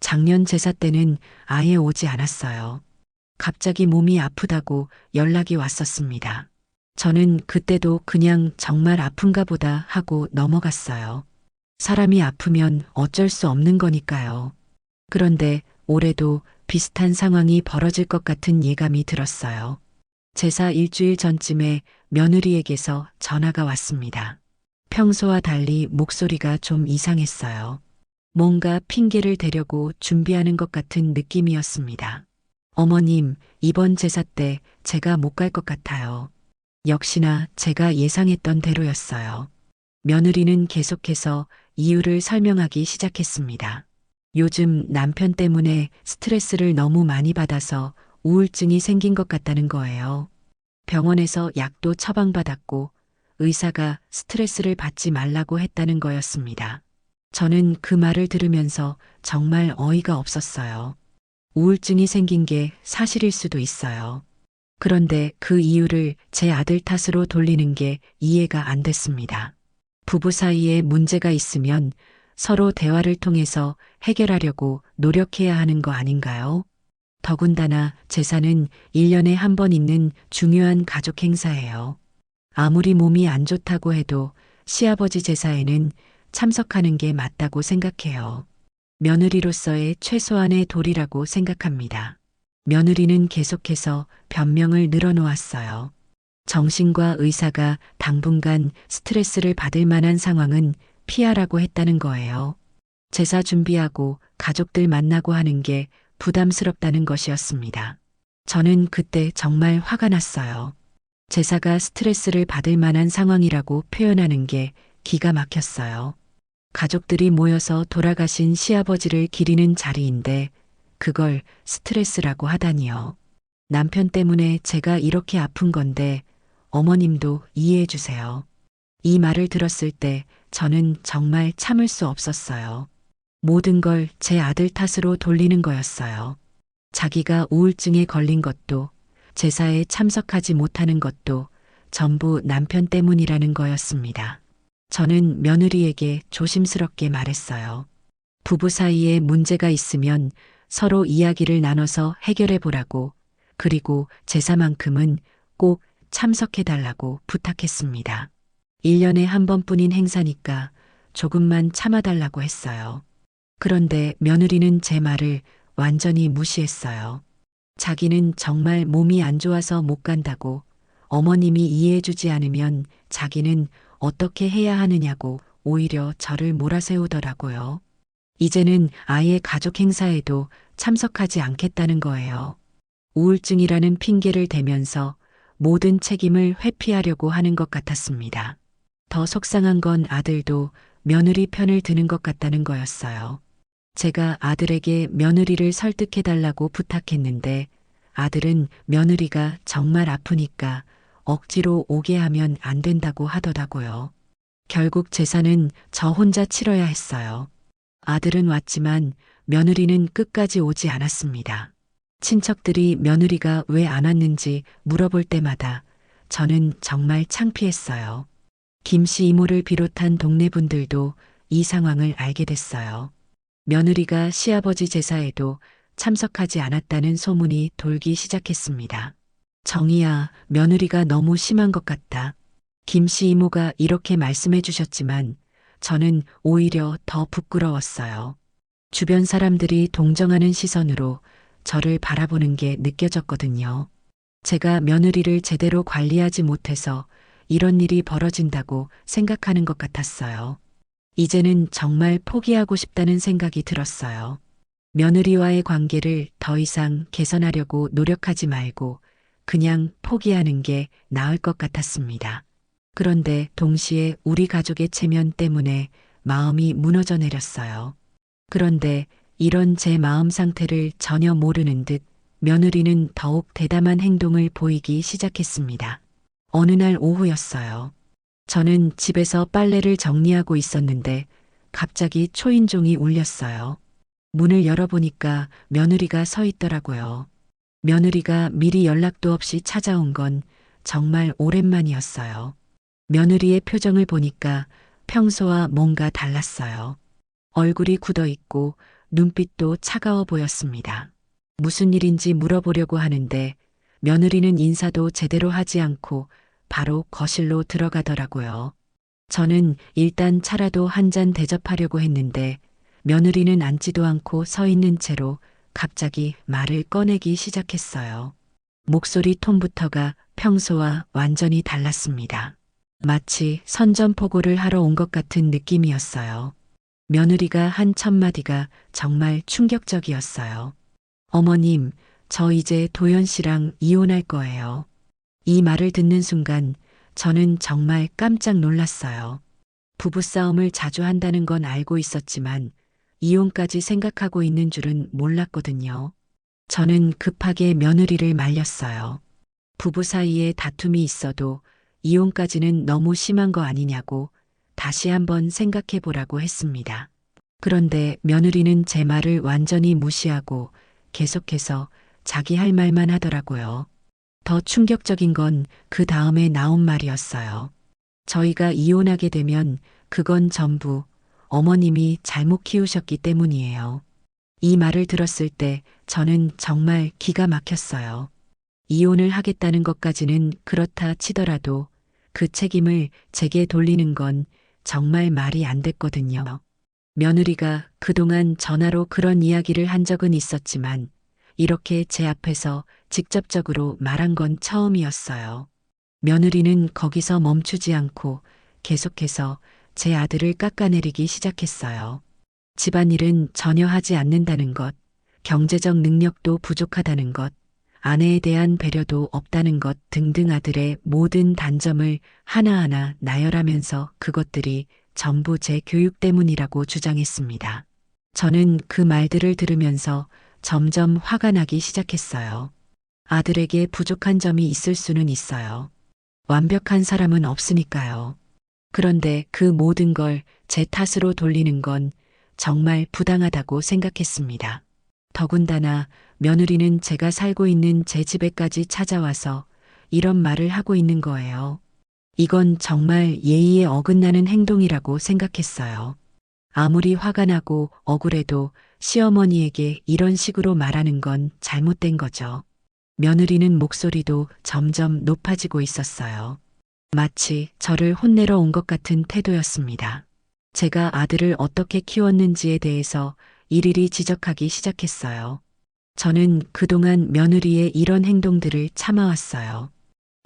작년 제사 때는 아예 오지 않았어요. 갑자기 몸이 아프다고 연락이 왔었습니다. 저는 그때도 그냥 정말 아픈가 보다 하고 넘어갔어요. 사람이 아프면 어쩔 수 없는 거니까요. 그런데 올해도 비슷한 상황이 벌어질 것 같은 예감이 들었어요. 제사 일주일 전쯤에 며느리에게서 전화가 왔습니다. 평소와 달리 목소리가 좀 이상했어요. 뭔가 핑계를 대려고 준비하는 것 같은 느낌이었습니다. 어머님, 이번 제사 때 제가 못 갈 것 같아요. 역시나 제가 예상했던 대로였어요. 며느리는 계속해서 이유를 설명하기 시작했습니다. 요즘 남편 때문에 스트레스를 너무 많이 받아서 우울증이 생긴 것 같다는 거예요. 병원에서 약도 처방받았고 의사가 스트레스를 받지 말라고 했다는 거였습니다. 저는 그 말을 들으면서 정말 어이가 없었어요. 우울증이 생긴 게 사실일 수도 있어요. 그런데 그 이유를 제 아들 탓으로 돌리는 게 이해가 안 됐습니다. 부부 사이에 문제가 있으면 서로 대화를 통해서 해결하려고 노력해야 하는 거 아닌가요? 더군다나 제사는 1년에 한 번 있는 중요한 가족 행사예요. 아무리 몸이 안 좋다고 해도 시아버지 제사에는 참석하는 게 맞다고 생각해요. 며느리로서의 최소한의 도리라고 생각합니다. 며느리는 계속해서 변명을 늘어놓았어요. 정신과 의사가 당분간 스트레스를 받을 만한 상황은 피하라고 했다는 거예요. 제사 준비하고 가족들 만나고 하는 게 부담스럽다는 것이었습니다. 저는 그때 정말 화가 났어요. 제사가 스트레스를 받을 만한 상황이라고 표현하는 게 기가 막혔어요. 가족들이 모여서 돌아가신 시아버지를 기리는 자리인데 그걸 스트레스라고 하다니요. 남편 때문에 제가 이렇게 아픈 건데 어머님도 이해해 주세요. 이 말을 들었을 때 저는 정말 참을 수 없었어요. 모든 걸 제 아들 탓으로 돌리는 거였어요. 자기가 우울증에 걸린 것도 제사에 참석하지 못하는 것도 전부 남편 때문이라는 거였습니다. 저는 며느리에게 조심스럽게 말했어요. 부부 사이에 문제가 있으면 서로 이야기를 나눠서 해결해 보라고, 그리고 제사만큼은 꼭 참석해 달라고 부탁했습니다. 1년에 한 번뿐인 행사니까 조금만 참아달라고 했어요. 그런데 며느리는 제 말을 완전히 무시했어요. 자기는 정말 몸이 안 좋아서 못 간다고, 어머님이 이해해주지 않으면 자기는 어떻게 해야 하느냐고 오히려 저를 몰아세우더라고요. 이제는 아예 가족 행사에도 참석하지 않겠다는 거예요. 우울증이라는 핑계를 대면서 모든 책임을 회피하려고 하는 것 같았습니다. 더 속상한 건 아들도 며느리 편을 드는 것 같다는 거였어요. 제가 아들에게 며느리를 설득해달라고 부탁했는데 아들은 며느리가 정말 아프니까 억지로 오게 하면 안 된다고 하더라고요. 결국 제사는 저 혼자 치러야 했어요. 아들은 왔지만 며느리는 끝까지 오지 않았습니다. 친척들이 며느리가 왜 안 왔는지 물어볼 때마다 저는 정말 창피했어요. 김씨 이모를 비롯한 동네 분들도 이 상황을 알게 됐어요. 며느리가 시아버지 제사에도 참석하지 않았다는 소문이 돌기 시작했습니다. 정희야, 며느리가 너무 심한 것 같다. 김씨 이모가 이렇게 말씀해 주셨지만 저는 오히려 더 부끄러웠어요. 주변 사람들이 동정하는 시선으로 저를 바라보는 게 느껴졌거든요. 제가 며느리를 제대로 관리하지 못해서 이런 일이 벌어진다고 생각하는 것 같았어요. 이제는 정말 포기하고 싶다는 생각이 들었어요. 며느리와의 관계를 더 이상 개선하려고 노력하지 말고 그냥 포기하는 게 나을 것 같았습니다. 그런데 동시에 우리 가족의 체면 때문에 마음이 무너져 내렸어요. 그런데 이런 제 마음 상태를 전혀 모르는 듯 며느리는 더욱 대담한 행동을 보이기 시작했습니다. 어느 날 오후였어요. 저는 집에서 빨래를 정리하고 있었는데 갑자기 초인종이 울렸어요. 문을 열어보니까 며느리가 서 있더라고요. 며느리가 미리 연락도 없이 찾아온 건 정말 오랜만이었어요. 며느리의 표정을 보니까 평소와 뭔가 달랐어요. 얼굴이 굳어 있고 눈빛도 차가워 보였습니다. 무슨 일인지 물어보려고 하는데 며느리는 인사도 제대로 하지 않고 바로 거실로 들어가더라고요. 저는 일단 차라도 한 잔 대접하려고 했는데 며느리는 앉지도 않고 서 있는 채로 갑자기 말을 꺼내기 시작했어요. 목소리 톤부터가 평소와 완전히 달랐습니다. 마치 선전포고를 하러 온 것 같은 느낌이었어요. 며느리가 한 첫 마디가 정말 충격적이었어요. 어머님, 저 이제 도연 씨랑 이혼할 거예요. 이 말을 듣는 순간 저는 정말 깜짝 놀랐어요. 부부싸움을 자주 한다는 건 알고 있었지만 이혼까지 생각하고 있는 줄은 몰랐거든요. 저는 급하게 며느리를 말렸어요. 부부 사이에 다툼이 있어도 이혼까지는 너무 심한 거 아니냐고 다시 한번 생각해 보라고 했습니다. 그런데 며느리는 제 말을 완전히 무시하고 계속해서 자기 할 말만 하더라고요. 더 충격적인 건 그 다음에 나온 말이었어요. 저희가 이혼하게 되면 그건 전부 어머님이 잘못 키우셨기 때문이에요. 이 말을 들었을 때 저는 정말 기가 막혔어요. 이혼을 하겠다는 것까지는 그렇다 치더라도 그 책임을 제게 돌리는 건 정말 말이 안 됐거든요. 며느리가 그동안 전화로 그런 이야기를 한 적은 있었지만 이렇게 제 앞에서 직접적으로 말한 건 처음이었어요. 며느리는 거기서 멈추지 않고 계속해서 제 아들을 깎아내리기 시작했어요. 집안일은 전혀 하지 않는다는 것, 경제적 능력도 부족하다는 것, 아내에 대한 배려도 없다는 것 등등 아들의 모든 단점을 하나하나 나열하면서 그것들이 전부 제 교육 때문이라고 주장했습니다. 저는 그 말들을 들으면서 점점 화가 나기 시작했어요. 아들에게 부족한 점이 있을 수는 있어요. 완벽한 사람은 없으니까요. 그런데 그 모든 걸 제 탓으로 돌리는 건 정말 부당하다고 생각했습니다. 더군다나 며느리는 제가 살고 있는 제 집에까지 찾아와서 이런 말을 하고 있는 거예요. 이건 정말 예의에 어긋나는 행동이라고 생각했어요. 아무리 화가 나고 억울해도 시어머니에게 이런 식으로 말하는 건 잘못된 거죠. 며느리는 목소리도 점점 높아지고 있었어요. 마치 저를 혼내러 온 것 같은 태도였습니다. 제가 아들을 어떻게 키웠는지에 대해서 일일이 지적하기 시작했어요. 저는 그동안 며느리의 이런 행동들을 참아왔어요.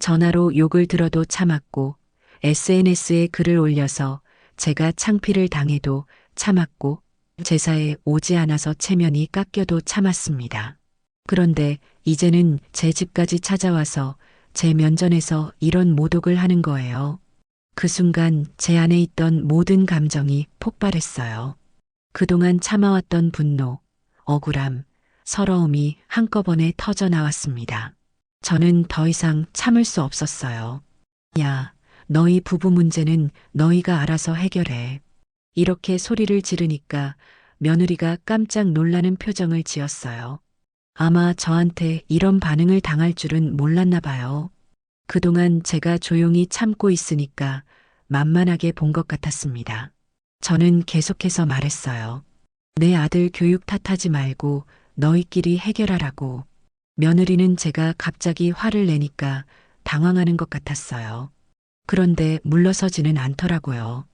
전화로 욕을 들어도 참았고 SNS에 글을 올려서 제가 창피를 당해도 참았고 제사에 오지 않아서 체면이 깎여도 참았습니다. 그런데 이제는 제 집까지 찾아와서 제 면전에서 이런 모독을 하는 거예요. 그 순간 제 안에 있던 모든 감정이 폭발했어요. 그동안 참아왔던 분노, 억울함, 서러움이 한꺼번에 터져 나왔습니다. 저는 더 이상 참을 수 없었어요. 야, 너희 부부 문제는 너희가 알아서 해결해. 이렇게 소리를 지르니까 며느리가 깜짝 놀라는 표정을 지었어요. 아마 저한테 이런 반응을 당할 줄은 몰랐나 봐요. 그동안 제가 조용히 참고 있으니까 만만하게 본 것 같았습니다. 저는 계속해서 말했어요. 내 아들 교육 탓하지 말고 너희끼리 해결하라고. 며느리는 제가 갑자기 화를 내니까 당황하는 것 같았어요. 그런데 물러서지는 않더라고요.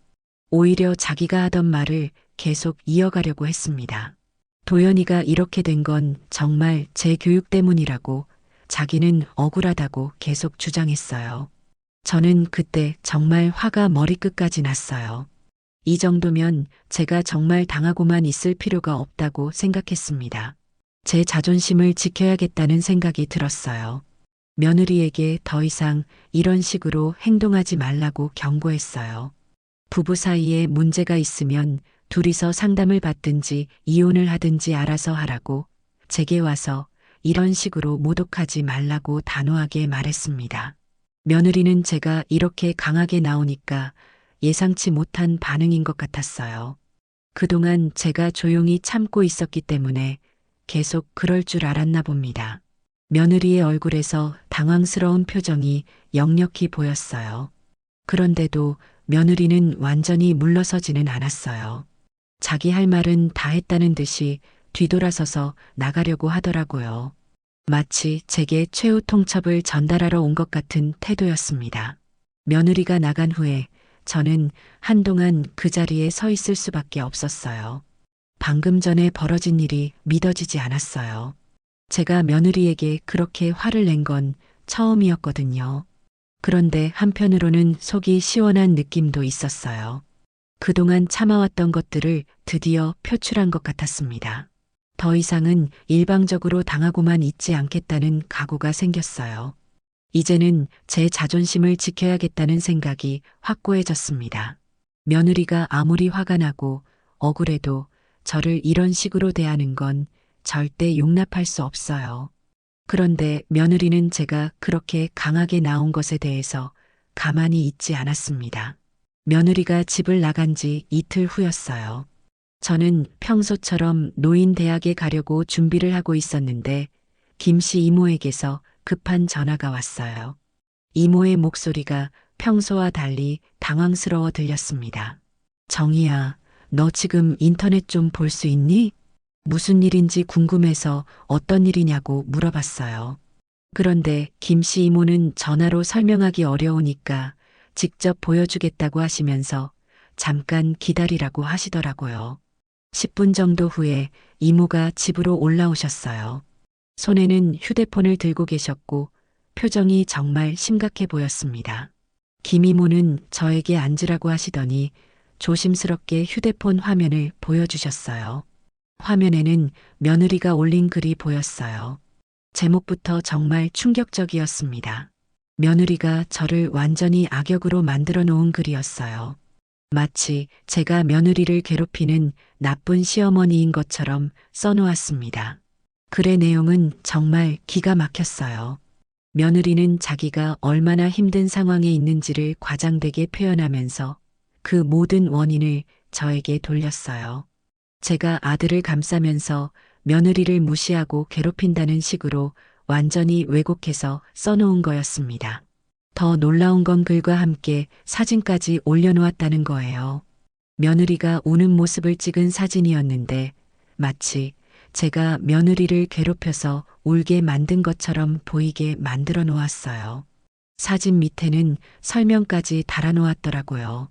오히려 자기가 하던 말을 계속 이어가려고 했습니다. 도연이가 이렇게 된 건 정말 제 교육 때문이라고 자기는 억울하다고 계속 주장했어요. 저는 그때 정말 화가 머리끝까지 났어요. 이 정도면 제가 정말 당하고만 있을 필요가 없다고 생각했습니다. 제 자존심을 지켜야겠다는 생각이 들었어요. 며느리에게 더 이상 이런 식으로 행동하지 말라고 경고했어요. 부부 사이에 문제가 있으면 둘이서 상담을 받든지 이혼을 하든지 알아서 하라고 제게 와서 이런 식으로 모독하지 말라고 단호하게 말했습니다. 며느리는 제가 이렇게 강하게 나오니까 예상치 못한 반응인 것 같았어요. 그동안 제가 조용히 참고 있었기 때문에 계속 그럴 줄 알았나 봅니다. 며느리의 얼굴에서 당황스러운 표정이 역력히 보였어요. 그런데도 며느리는 완전히 물러서지는 않았어요. 자기 할 말은 다 했다는 듯이 뒤돌아서서 나가려고 하더라고요. 마치 제게 최후 통첩을 전달하러 온 것 같은 태도였습니다. 며느리가 나간 후에 저는 한동안 그 자리에 서 있을 수밖에 없었어요. 방금 전에 벌어진 일이 믿어지지 않았어요. 제가 며느리에게 그렇게 화를 낸 건 처음이었거든요. 그런데 한편으로는 속이 시원한 느낌도 있었어요. 그동안 참아왔던 것들을 드디어 표출한 것 같았습니다. 더 이상은 일방적으로 당하고만 있지 않겠다는 각오가 생겼어요. 이제는 제 자존심을 지켜야겠다는 생각이 확고해졌습니다. 며느리가 아무리 화가 나고 억울해도 저를 이런 식으로 대하는 건 절대 용납할 수 없어요. 그런데 며느리는 제가 그렇게 강하게 나온 것에 대해서 가만히 있지 않았습니다. 며느리가 집을 나간 지 이틀 후였어요. 저는 평소처럼 노인대학에 가려고 준비를 하고 있었는데 김씨 이모에게서 급한 전화가 왔어요. 이모의 목소리가 평소와 달리 당황스러워 들렸습니다. 정희야, 너 지금 인터넷 좀 볼 수 있니? 무슨 일인지 궁금해서 어떤 일이냐고 물어봤어요. 그런데 김씨 이모는 전화로 설명하기 어려우니까 직접 보여주겠다고 하시면서 잠깐 기다리라고 하시더라고요. 10분 정도 후에 이모가 집으로 올라오셨어요. 손에는 휴대폰을 들고 계셨고 표정이 정말 심각해 보였습니다. 김 이모는 저에게 앉으라고 하시더니 조심스럽게 휴대폰 화면을 보여주셨어요. 화면에는 며느리가 올린 글이 보였어요. 제목부터 정말 충격적이었습니다. 며느리가 저를 완전히 악역으로 만들어 놓은 글이었어요. 마치 제가 며느리를 괴롭히는 나쁜 시어머니인 것처럼 써놓았습니다. 글의 내용은 정말 기가 막혔어요. 며느리는 자기가 얼마나 힘든 상황에 있는지를 과장되게 표현하면서 그 모든 원인을 저에게 돌렸어요. 제가 아들을 감싸면서 며느리를 무시하고 괴롭힌다는 식으로 완전히 왜곡해서 써놓은 거였습니다. 더 놀라운 건 글과 함께 사진까지 올려놓았다는 거예요. 며느리가 우는 모습을 찍은 사진이었는데 마치 제가 며느리를 괴롭혀서 울게 만든 것처럼 보이게 만들어 놓았어요. 사진 밑에는 설명까지 달아놓았더라고요.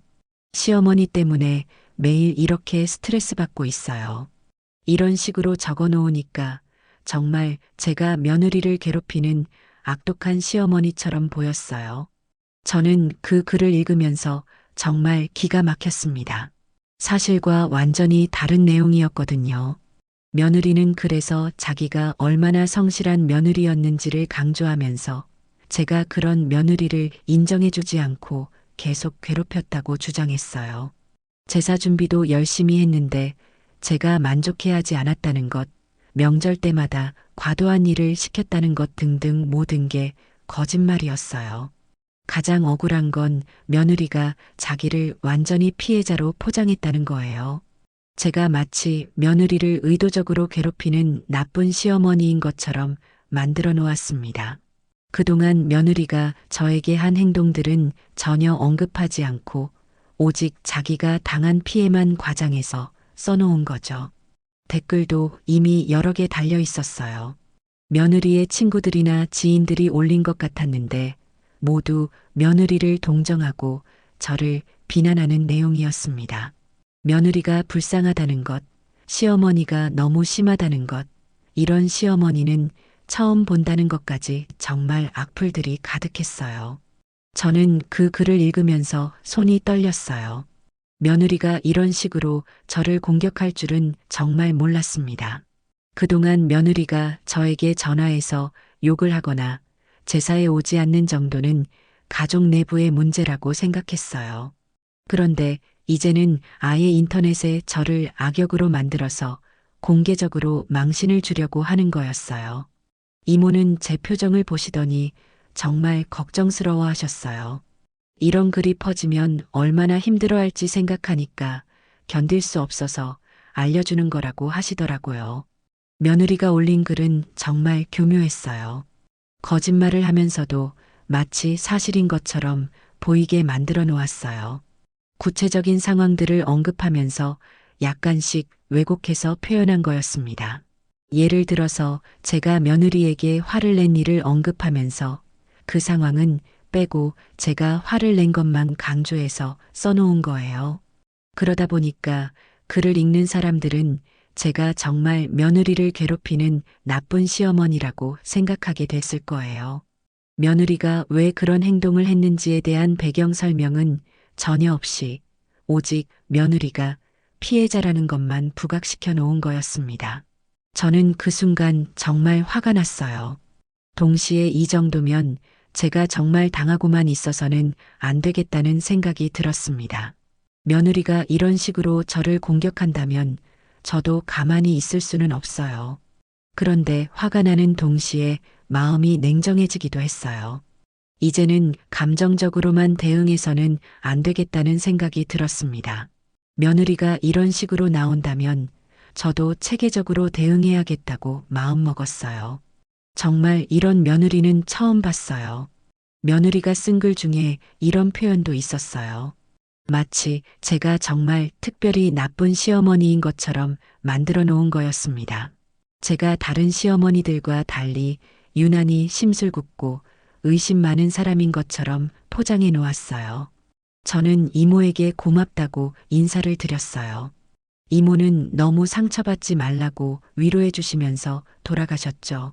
시어머니 때문에 매일 이렇게 스트레스 받고 있어요. 이런 식으로 적어 놓으니까 정말 제가 며느리를 괴롭히는 악독한 시어머니처럼 보였어요. 저는 그 글을 읽으면서 정말 기가 막혔습니다. 사실과 완전히 다른 내용이었거든요. 며느리는 그래서 자기가 얼마나 성실한 며느리였는지를 강조하면서 제가 그런 며느리를 인정해주지 않고 계속 괴롭혔다고 주장했어요. 제사 준비도 열심히 했는데 제가 만족해하지 않았다는 것, 명절 때마다 과도한 일을 시켰다는 것 등등 모든 게 거짓말이었어요. 가장 억울한 건 며느리가 자기를 완전히 피해자로 포장했다는 거예요. 제가 마치 며느리를 의도적으로 괴롭히는 나쁜 시어머니인 것처럼 만들어 놓았습니다. 그동안 며느리가 저에게 한 행동들은 전혀 언급하지 않고 오직 자기가 당한 피해만 과장해서 써놓은 거죠. 댓글도 이미 여러 개 달려 있었어요. 며느리의 친구들이나 지인들이 올린 것 같았는데 모두 며느리를 동정하고 저를 비난하는 내용이었습니다. 며느리가 불쌍하다는 것, 시어머니가 너무 심하다는 것, 이런 시어머니는 처음 본다는 것까지 정말 악플들이 가득했어요. 저는 그 글을 읽으면서 손이 떨렸어요. 며느리가 이런 식으로 저를 공격할 줄은 정말 몰랐습니다. 그동안 며느리가 저에게 전화해서 욕을 하거나 제사에 오지 않는 정도는 가족 내부의 문제라고 생각했어요. 그런데 이제는 아예 인터넷에 저를 악역으로 만들어서 공개적으로 망신을 주려고 하는 거였어요. 이모는 제 표정을 보시더니 정말 걱정스러워 하셨어요. 이런 글이 퍼지면 얼마나 힘들어할지 생각하니까 견딜 수 없어서 알려주는 거라고 하시더라고요. 며느리가 올린 글은 정말 교묘했어요. 거짓말을 하면서도 마치 사실인 것처럼 보이게 만들어 놓았어요. 구체적인 상황들을 언급하면서 약간씩 왜곡해서 표현한 거였습니다. 예를 들어서 제가 며느리에게 화를 낸 일을 언급하면서 그 상황은 빼고 제가 화를 낸 것만 강조해서 써놓은 거예요. 그러다 보니까 글을 읽는 사람들은 제가 정말 며느리를 괴롭히는 나쁜 시어머니라고 생각하게 됐을 거예요. 며느리가 왜 그런 행동을 했는지에 대한 배경 설명은 전혀 없이 오직 며느리가 피해자라는 것만 부각시켜 놓은 거였습니다. 저는 그 순간 정말 화가 났어요. 동시에 이 정도면 제가 정말 당하고만 있어서는 안 되겠다는 생각이 들었습니다. 며느리가 이런 식으로 저를 공격한다면 저도 가만히 있을 수는 없어요. 그런데 화가 나는 동시에 마음이 냉정해지기도 했어요. 이제는 감정적으로만 대응해서는 안 되겠다는 생각이 들었습니다. 며느리가 이런 식으로 나온다면 저도 체계적으로 대응해야겠다고 마음먹었어요. 정말 이런 며느리는 처음 봤어요. 며느리가 쓴 글 중에 이런 표현도 있었어요. 마치 제가 정말 특별히 나쁜 시어머니인 것처럼 만들어 놓은 거였습니다. 제가 다른 시어머니들과 달리 유난히 심술궂고 의심 많은 사람인 것처럼 포장해 놓았어요. 저는 이모에게 고맙다고 인사를 드렸어요. 이모는 너무 상처받지 말라고 위로해 주시면서 돌아가셨죠.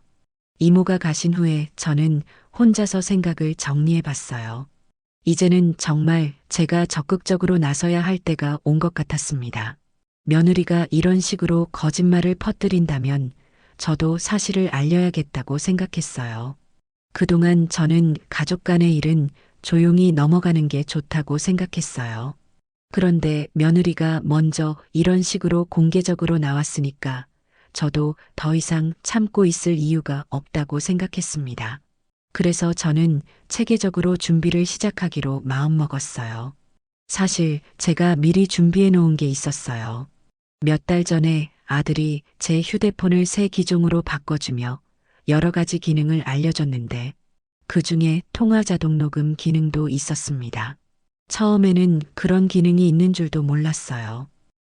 이모가 가신 후에 저는 혼자서 생각을 정리해 봤어요. 이제는 정말 제가 적극적으로 나서야 할 때가 온 것 같았습니다. 며느리가 이런 식으로 거짓말을 퍼뜨린다면 저도 사실을 알려야겠다고 생각했어요. 그동안 저는 가족 간의 일은 조용히 넘어가는 게 좋다고 생각했어요. 그런데 며느리가 먼저 이런 식으로 공개적으로 나왔으니까 저도 더 이상 참고 있을 이유가 없다고 생각했습니다. 그래서 저는 체계적으로 준비를 시작하기로 마음먹었어요. 사실 제가 미리 준비해 놓은 게 있었어요. 몇 달 전에 아들이 제 휴대폰을 새 기종으로 바꿔주며 여러 가지 기능을 알려줬는데 그 중에 통화 자동 녹음 기능도 있었습니다. 처음에는 그런 기능이 있는 줄도 몰랐어요.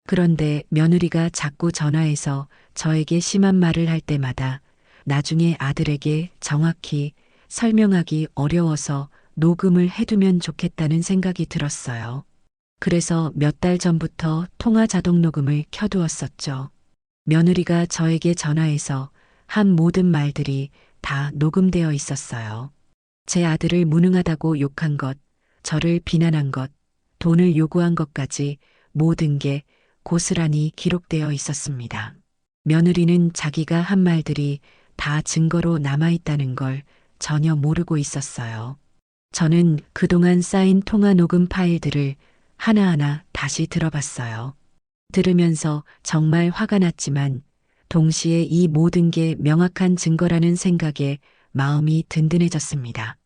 그런데 며느리가 자꾸 전화해서 저에게 심한 말을 할 때마다 나중에 아들에게 정확히 설명하기 어려워서 녹음을 해두면 좋겠다는 생각이 들었어요. 그래서 몇 달 전부터 통화 자동 녹음을 켜두었었죠. 며느리가 저에게 전화해서 한 모든 말들이 다 녹음되어 있었어요. 제 아들을 무능하다고 욕한 것, 저를 비난한 것, 돈을 요구한 것까지 모든 게 고스란히 기록되어 있었습니다. 며느리는 자기가 한 말들이 다 증거로 남아있다는 걸 전혀 모르고 있었어요. 저는 그동안 쌓인 통화 녹음 파일들을 하나하나 다시 들어봤어요. 들으면서 정말 화가 났지만 동시에 이 모든 게 명확한 증거라는 생각에 마음이 든든해졌습니다.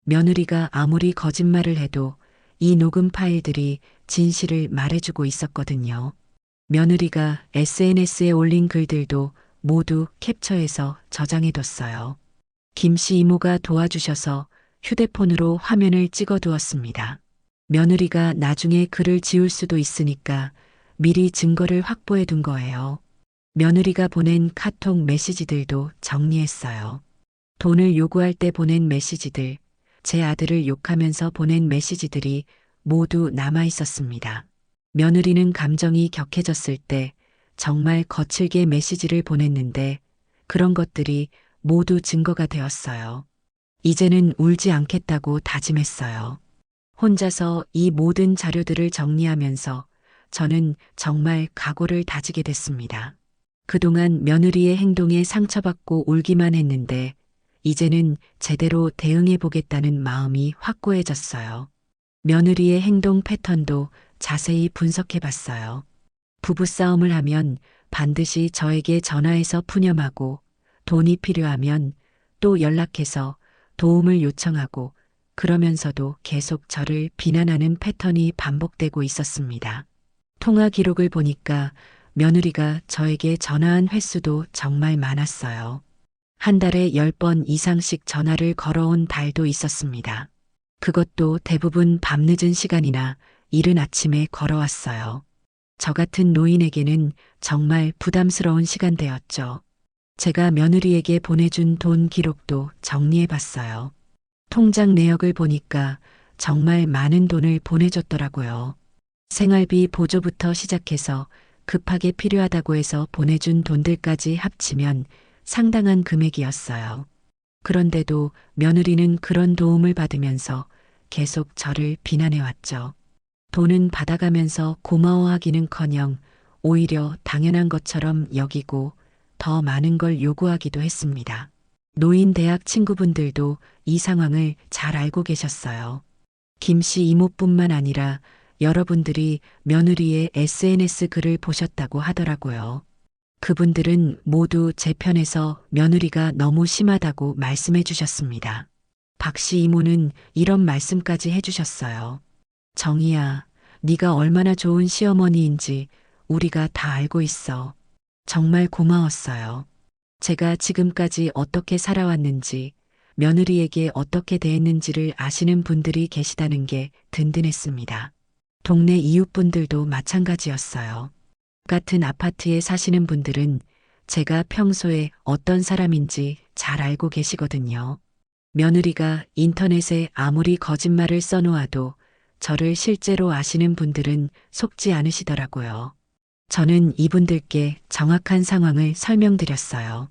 며느리가 아무리 거짓말을 해도 이 녹음 파일들이 진실을 말해주고 있었거든요. 며느리가 SNS에 올린 글들도 모두 캡처해서 저장해뒀어요. 김씨 이모가 도와주셔서 휴대폰으로 화면을 찍어두었습니다. 며느리가 나중에 글을 지울 수도 있으니까 미리 증거를 확보해둔 거예요. 며느리가 보낸 카톡 메시지들도 정리했어요. 돈을 요구할 때 보낸 메시지들, 제 아들을 욕하면서 보낸 메시지들이 모두 남아 있었습니다. 며느리는 감정이 격해졌을 때 정말 거칠게 메시지를 보냈는데 그런 것들이 모두 증거가 되었어요. 이제는 울지 않겠다고 다짐했어요. 혼자서 이 모든 자료들을 정리하면서 저는 정말 각오를 다지게 됐습니다. 그동안 며느리의 행동에 상처받고 울기만 했는데 이제는 제대로 대응해 보겠다는 마음이 확고해졌어요. 며느리의 행동 패턴도 자세히 분석해 봤어요. 부부싸움을 하면 반드시 저에게 전화해서 푸념하고 돈이 필요하면 또 연락해서 도움을 요청하고 그러면서도 계속 저를 비난하는 패턴이 반복되고 있었습니다. 통화 기록을 보니까 며느리가 저에게 전화한 횟수도 정말 많았어요. 한 달에 10번 이상씩 전화를 걸어온 달도 있었습니다. 그것도 대부분 밤늦은 시간이나 이른 아침에 걸어왔어요. 저 같은 노인에게는 정말 부담스러운 시간대였죠. 제가 며느리에게 보내준 돈 기록도 정리해 봤어요. 통장 내역을 보니까 정말 많은 돈을 보내줬더라고요. 생활비 보조부터 시작해서 급하게 필요하다고 해서 보내준 돈들까지 합치면 상당한 금액이었어요. 그런데도 며느리는 그런 도움을 받으면서 계속 저를 비난해왔죠. 돈은 받아가면서 고마워하기는커녕 오히려 당연한 것처럼 여기고 더 많은 걸 요구하기도 했습니다. 노인 대학 친구분들도 이 상황을 잘 알고 계셨어요. 김 씨 이모뿐만 아니라 여러분들이 며느리의 SNS 글을 보셨다고 하더라고요. 그분들은 모두 제 편에서 며느리가 너무 심하다고 말씀해 주셨습니다. 박 씨 이모는 이런 말씀까지 해주셨어요. 정희야, 네가 얼마나 좋은 시어머니인지 우리가 다 알고 있어. 정말 고마웠어요. 제가 지금까지 어떻게 살아왔는지, 며느리에게 어떻게 대했는지를 아시는 분들이 계시다는 게 든든했습니다. 동네 이웃분들도 마찬가지였어요. 같은 아파트에 사시는 분들은 제가 평소에 어떤 사람인지 잘 알고 계시거든요. 며느리가 인터넷에 아무리 거짓말을 써놓아도 저를 실제로 아시는 분들은 속지 않으시더라고요. 저는 이분들께 정확한 상황을 설명드렸어요.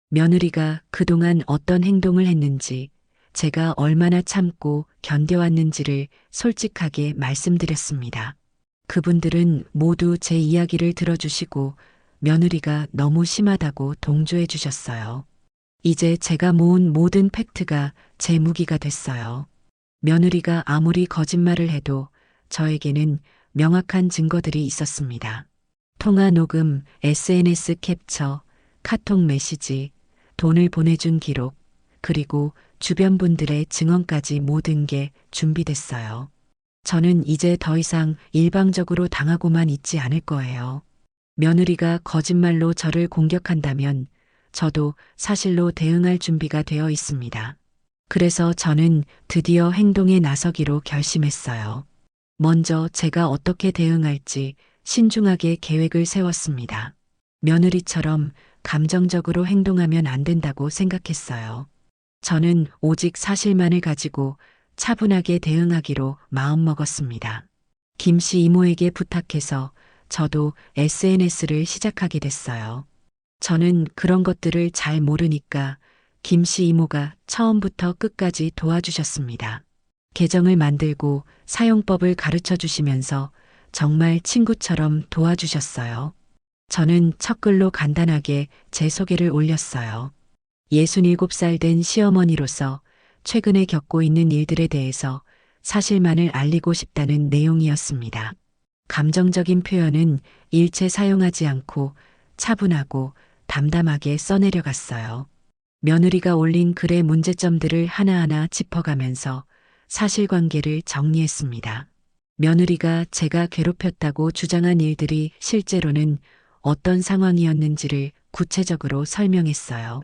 며느리가 그동안 어떤 행동을 했는지, 제가 얼마나 참고 견뎌왔는지를 솔직하게 말씀드렸습니다. 그분들은 모두 제 이야기를 들어주시고 며느리가 너무 심하다고 동조해 주셨어요. 이제 제가 모은 모든 팩트가 제 무기가 됐어요. 며느리가 아무리 거짓말을 해도 저에게는 명확한 증거들이 있었습니다. 통화 녹음, SNS 캡처, 카톡 메시지, 돈을 보내준 기록, 그리고 주변 분들의 증언까지 모든 게 준비됐어요. 저는 이제 더 이상 일방적으로 당하고만 있지 않을 거예요. 며느리가 거짓말로 저를 공격한다면 저도 사실로 대응할 준비가 되어 있습니다. 그래서 저는 드디어 행동에 나서기로 결심했어요. 먼저 제가 어떻게 대응할지 신중하게 계획을 세웠습니다. 며느리처럼 감정적으로 행동하면 안 된다고 생각했어요. 저는 오직 사실만을 가지고 차분하게 대응하기로 마음먹었습니다. 김 씨 이모에게 부탁해서 저도 SNS를 시작하게 됐어요. 저는 그런 것들을 잘 모르니까 김 씨 이모가 처음부터 끝까지 도와주셨습니다. 계정을 만들고 사용법을 가르쳐 주시면서 정말 친구처럼 도와주셨어요. 저는 첫 글로 간단하게 제 소개를 올렸어요. 67살 된 시어머니로서 최근에 겪고 있는 일들에 대해서 사실만을 알리고 싶다는 내용이었습니다. 감정적인 표현은 일체 사용하지 않고 차분하고 담담하게 써내려갔어요. 며느리가 올린 글의 문제점들을 하나하나 짚어가면서 사실관계를 정리했습니다. 며느리가 제가 괴롭혔다고 주장한 일들이 실제로는 어떤 상황이었는지를 구체적으로 설명했어요.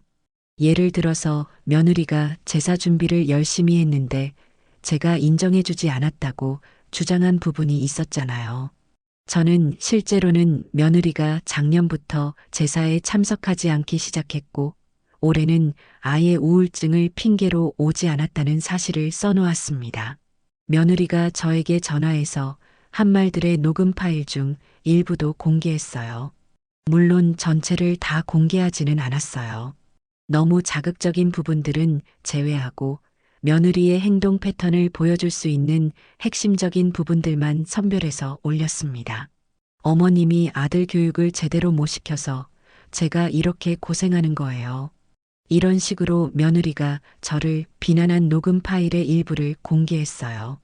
예를 들어서 며느리가 제사 준비를 열심히 했는데 제가 인정해주지 않았다고 주장한 부분이 있었잖아요. 저는 실제로는 며느리가 작년부터 제사에 참석하지 않기 시작했고 올해는 아예 우울증을 핑계로 오지 않았다는 사실을 써놓았습니다. 며느리가 저에게 전화해서 한 말들의 녹음 파일 중 일부도 공개했어요. 물론 전체를 다 공개하지는 않았어요. 너무 자극적인 부분들은 제외하고 며느리의 행동 패턴을 보여줄 수 있는 핵심적인 부분들만 선별해서 올렸습니다. 어머님이 아들 교육을 제대로 못 시켜서 제가 이렇게 고생하는 거예요. 이런 식으로 며느리가 저를 비난한 녹음 파일의 일부를 공개했어요.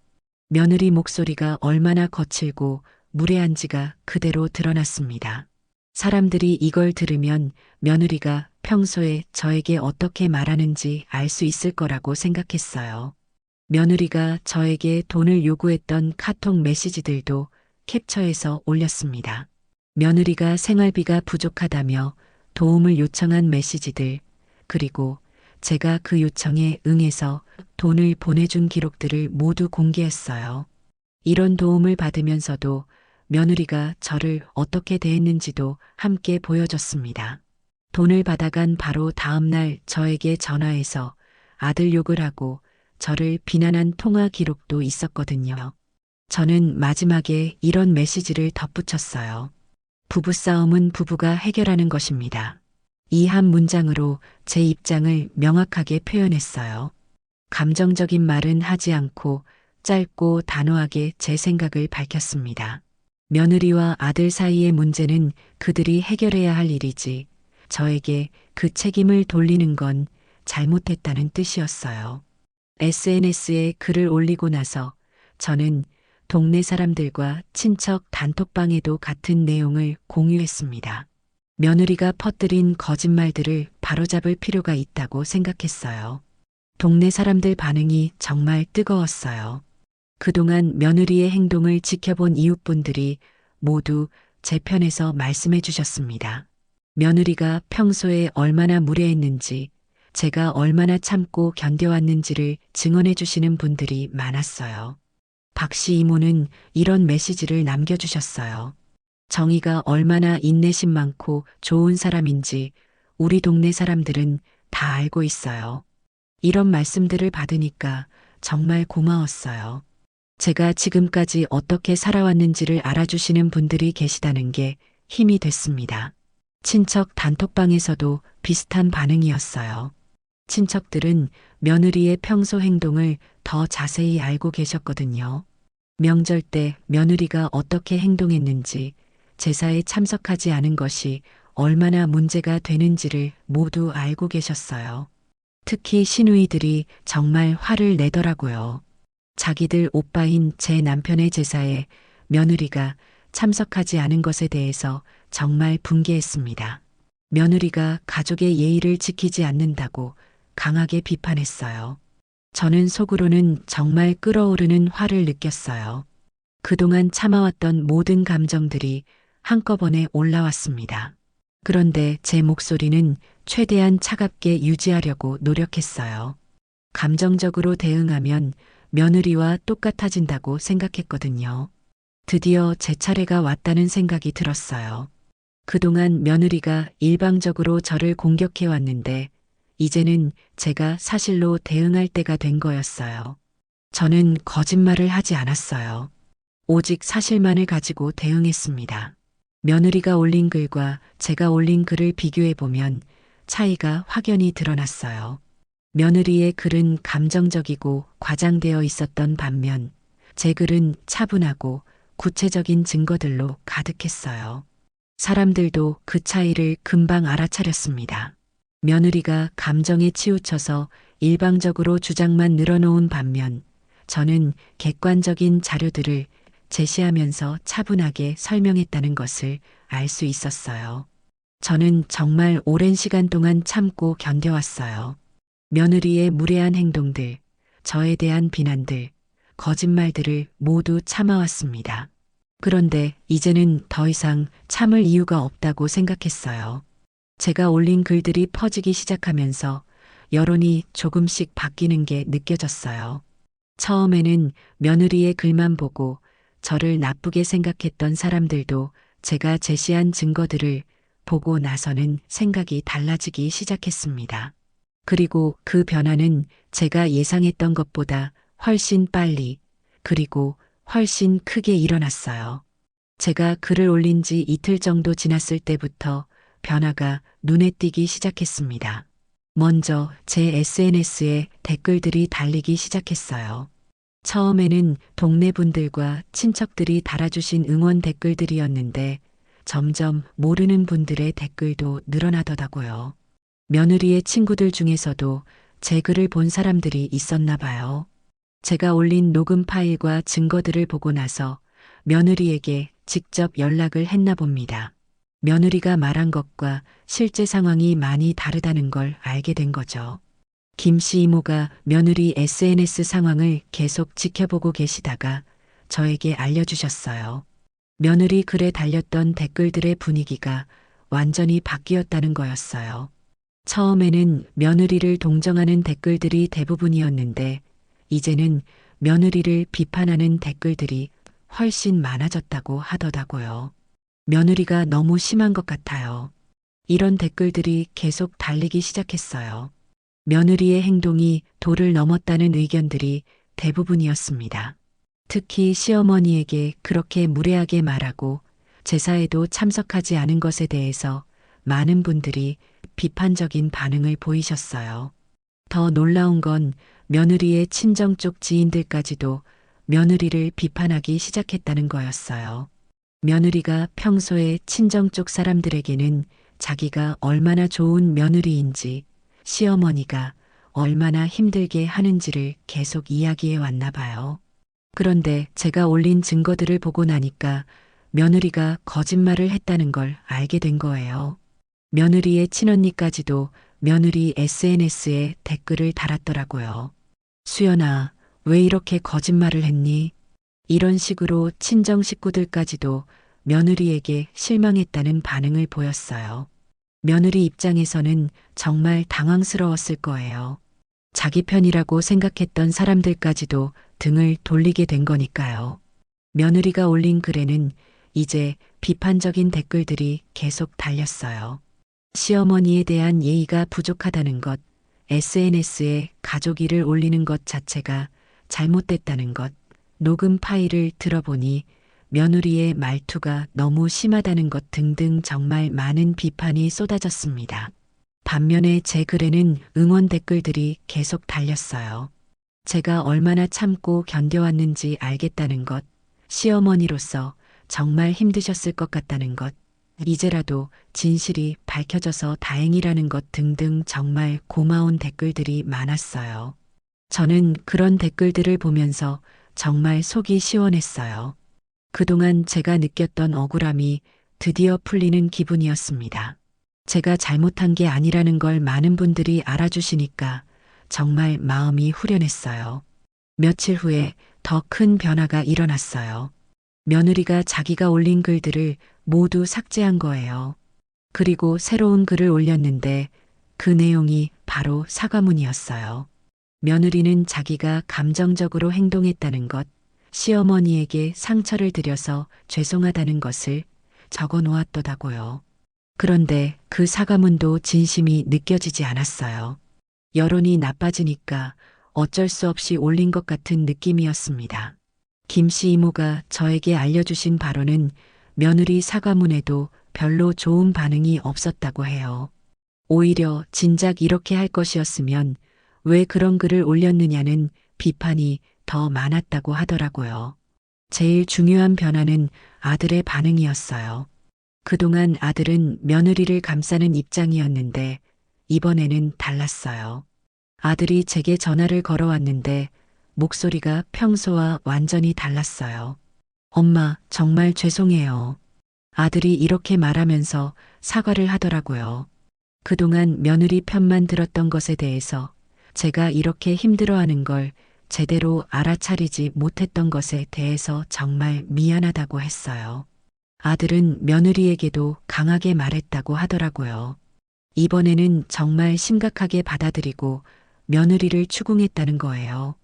며느리 목소리가 얼마나 거칠고 무례한지가 그대로 드러났습니다. 사람들이 이걸 들으면 며느리가 평소에 저에게 어떻게 말하는지 알 수 있을 거라고 생각했어요. 며느리가 저에게 돈을 요구했던 카톡 메시지들도 캡처해서 올렸습니다. 며느리가 생활비가 부족하다며 도움을 요청한 메시지들, 그리고 제가 그 요청에 응해서 돈을 보내준 기록들을 모두 공개했어요. 이런 도움을 받으면서도 며느리가 저를 어떻게 대했는지도 함께 보여줬습니다. 돈을 받아간 바로 다음 날 저에게 전화해서 아들 욕을 하고 저를 비난한 통화 기록도 있었거든요. 저는 마지막에 이런 메시지를 덧붙였어요. 부부싸움은 부부가 해결하는 것입니다. 이 한 문장으로 제 입장을 명확하게 표현했어요. 감정적인 말은 하지 않고 짧고 단호하게 제 생각을 밝혔습니다. 며느리와 아들 사이의 문제는 그들이 해결해야 할 일이지, 저에게 그 책임을 돌리는 건 잘못했다는 뜻이었어요. SNS에 글을 올리고 나서 저는 동네 사람들과 친척 단톡방에도 같은 내용을 공유했습니다. 며느리가 퍼뜨린 거짓말들을 바로잡을 필요가 있다고 생각했어요. 동네 사람들 반응이 정말 뜨거웠어요. 그동안 며느리의 행동을 지켜본 이웃분들이 모두 제 편에서 말씀해 주셨습니다. 며느리가 평소에 얼마나 무례했는지, 제가 얼마나 참고 견뎌왔는지를 증언해 주시는 분들이 많았어요. 박씨 이모는 이런 메시지를 남겨주셨어요. 정의가 얼마나 인내심 많고 좋은 사람인지 우리 동네 사람들은 다 알고 있어요. 이런 말씀들을 받으니까 정말 고마웠어요. 제가 지금까지 어떻게 살아왔는지를 알아주시는 분들이 계시다는 게 힘이 됐습니다. 친척 단톡방에서도 비슷한 반응이었어요. 친척들은 며느리의 평소 행동을 더 자세히 알고 계셨거든요. 명절 때 며느리가 어떻게 행동했는지, 제사에 참석하지 않은 것이 얼마나 문제가 되는지를 모두 알고 계셨어요. 특히 시누이들이 정말 화를 내더라고요. 자기들 오빠인 제 남편의 제사에 며느리가 참석하지 않은 것에 대해서 정말 분개했습니다. 며느리가 가족의 예의를 지키지 않는다고 강하게 비판했어요. 저는 속으로는 정말 끓어오르는 화를 느꼈어요. 그동안 참아왔던 모든 감정들이 한꺼번에 올라왔습니다. 그런데 제 목소리는 최대한 차갑게 유지하려고 노력했어요. 감정적으로 대응하면 며느리와 똑같아진다고 생각했거든요. 드디어 제 차례가 왔다는 생각이 들었어요. 그동안 며느리가 일방적으로 저를 공격해 왔는데 이제는 제가 사실로 대응할 때가 된 거였어요. 저는 거짓말을 하지 않았어요. 오직 사실만을 가지고 대응했습니다. 며느리가 올린 글과 제가 올린 글을 비교해 보면 차이가 확연히 드러났어요. 며느리의 글은 감정적이고 과장되어 있었던 반면 제 글은 차분하고 구체적인 증거들로 가득했어요. 사람들도 그 차이를 금방 알아차렸습니다. 며느리가 감정에 치우쳐서 일방적으로 주장만 늘어놓은 반면 저는 객관적인 자료들을 제시하면서 차분하게 설명했다는 것을 알 수 있었어요. 저는 정말 오랜 시간 동안 참고 견뎌왔어요. 며느리의 무례한 행동들, 저에 대한 비난들, 거짓말들을 모두 참아왔습니다. 그런데 이제는 더 이상 참을 이유가 없다고 생각했어요. 제가 올린 글들이 퍼지기 시작하면서 여론이 조금씩 바뀌는 게 느껴졌어요. 처음에는 며느리의 글만 보고 저를 나쁘게 생각했던 사람들도 제가 제시한 증거들을 보고 나서는 생각이 달라지기 시작했습니다. 그리고 그 변화는 제가 예상했던 것보다 훨씬 빨리, 그리고 훨씬 크게 일어났어요. 제가 글을 올린 지 이틀 정도 지났을 때부터 변화가 눈에 띄기 시작했습니다. 먼저 제 SNS에 댓글들이 달리기 시작했어요. 처음에는 동네 분들과 친척들이 달아주신 응원 댓글들이었는데 점점 모르는 분들의 댓글도 늘어나더라고요. 며느리의 친구들 중에서도 제 글을 본 사람들이 있었나 봐요. 제가 올린 녹음 파일과 증거들을 보고 나서 며느리에게 직접 연락을 했나 봅니다. 며느리가 말한 것과 실제 상황이 많이 다르다는 걸 알게 된 거죠. 김 씨 이모가 며느리 SNS 상황을 계속 지켜보고 계시다가 저에게 알려주셨어요. 며느리 글에 달렸던 댓글들의 분위기가 완전히 바뀌었다는 거였어요. 처음에는 며느리를 동정하는 댓글들이 대부분이었는데 이제는 며느리를 비판하는 댓글들이 훨씬 많아졌다고 하더라고요. 며느리가 너무 심한 것 같아요. 이런 댓글들이 계속 달리기 시작했어요. 며느리의 행동이 도를 넘었다는 의견들이 대부분이었습니다. 특히 시어머니에게 그렇게 무례하게 말하고 제사에도 참석하지 않은 것에 대해서 많은 분들이 비판적인 반응을 보이셨어요. 더 놀라운 건 며느리의 친정 쪽 지인들까지도 며느리를 비판하기 시작했다는 거였어요. 며느리가 평소에 친정 쪽 사람들에게는 자기가 얼마나 좋은 며느리인지 시어머니가 얼마나 힘들게 하는지를 계속 이야기해 왔나 봐요. 그런데 제가 올린 증거들을 보고 나니까 며느리가 거짓말을 했다는 걸 알게 된 거예요. 며느리의 친언니까지도 며느리 SNS에 댓글을 달았더라고요. 수연아, 왜 이렇게 거짓말을 했니? 이런 식으로 친정 식구들까지도 며느리에게 실망했다는 반응을 보였어요. 며느리 입장에서는 정말 당황스러웠을 거예요. 자기 편이라고 생각했던 사람들까지도 등을 돌리게 된 거니까요. 며느리가 올린 글에는 이제 비판적인 댓글들이 계속 달렸어요. 시어머니에 대한 예의가 부족하다는 것, SNS에 가족일을 올리는 것 자체가 잘못됐다는 것, 녹음 파일을 들어보니 며느리의 말투가 너무 심하다는 것 등등 정말 많은 비판이 쏟아졌습니다. 반면에 제 글에는 응원 댓글들이 계속 달렸어요. 제가 얼마나 참고 견뎌왔는지 알겠다는 것, 시어머니로서 정말 힘드셨을 것 같다는 것, 이제라도 진실이 밝혀져서 다행이라는 것 등등 정말 고마운 댓글들이 많았어요. 저는 그런 댓글들을 보면서 정말 속이 시원했어요. 그동안 제가 느꼈던 억울함이 드디어 풀리는 기분이었습니다. 제가 잘못한 게 아니라는 걸 많은 분들이 알아주시니까 정말 마음이 후련했어요. 며칠 후에 더 큰 변화가 일어났어요. 며느리가 자기가 올린 글들을 모두 삭제한 거예요. 그리고 새로운 글을 올렸는데 그 내용이 바로 사과문이었어요. 며느리는 자기가 감정적으로 행동했다는 것, 시어머니에게 상처를 드려서 죄송하다는 것을 적어 놓았더라고요. 그런데 그 사과문도 진심이 느껴지지 않았어요. 여론이 나빠지니까 어쩔 수 없이 올린 것 같은 느낌이었습니다. 김 씨 이모가 저에게 알려주신 바로는 며느리 사과문에도 별로 좋은 반응이 없었다고 해요. 오히려 진작 이렇게 할 것이었으면 왜 그런 글을 올렸느냐는 비판이 더 많았다고 하더라고요. 제일 중요한 변화는 아들의 반응이었어요. 그동안 아들은 며느리를 감싸는 입장이었는데 이번에는 달랐어요. 아들이 제게 전화를 걸어왔는데 목소리가 평소와 완전히 달랐어요. 엄마, 정말 죄송해요. 아들이 이렇게 말하면서 사과를 하더라고요. 그동안 며느리 편만 들었던 것에 대해서 제가 이렇게 힘들어하는 걸 제대로 알아차리지 못했던 것에 대해서 정말 미안하다고 했어요. 아들은 며느리에게도 강하게 말했다고 하더라고요. 이번에는 정말 심각하게 받아들이고 며느리를 추궁했다는 거예요.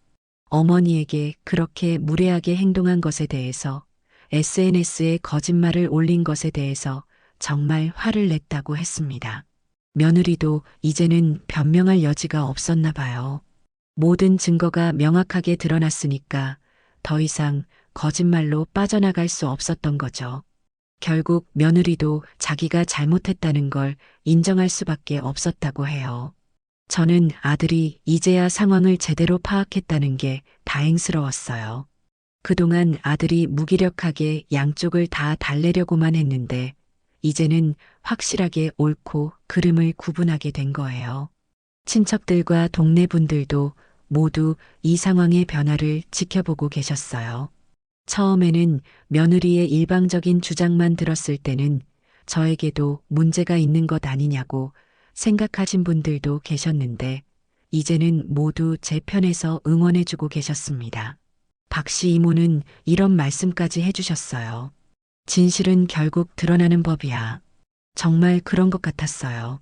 어머니에게 그렇게 무례하게 행동한 것에 대해서 SNS에 거짓말을 올린 것에 대해서 정말 화를 냈다고 했습니다. 며느리도 이제는 변명할 여지가 없었나 봐요. 모든 증거가 명확하게 드러났으니까 더 이상 거짓말로 빠져나갈 수 없었던 거죠. 결국 며느리도 자기가 잘못했다는 걸 인정할 수밖에 없었다고 해요. 저는 아들이 이제야 상황을 제대로 파악했다는 게 다행스러웠어요. 그동안 아들이 무기력하게 양쪽을 다 달래려고만 했는데 이제는 확실하게 옳고 그름을 구분하게 된 거예요. 친척들과 동네 분들도 모두 이 상황의 변화를 지켜보고 계셨어요. 처음에는 며느리의 일방적인 주장만 들었을 때는 저에게도 문제가 있는 것 아니냐고 생각하신 분들도 계셨는데, 이제는 모두 제 편에서 응원해주고 계셨습니다. 박씨 이모는 이런 말씀까지 해주셨어요. 진실은 결국 드러나는 법이야. 정말 그런 것 같았어요.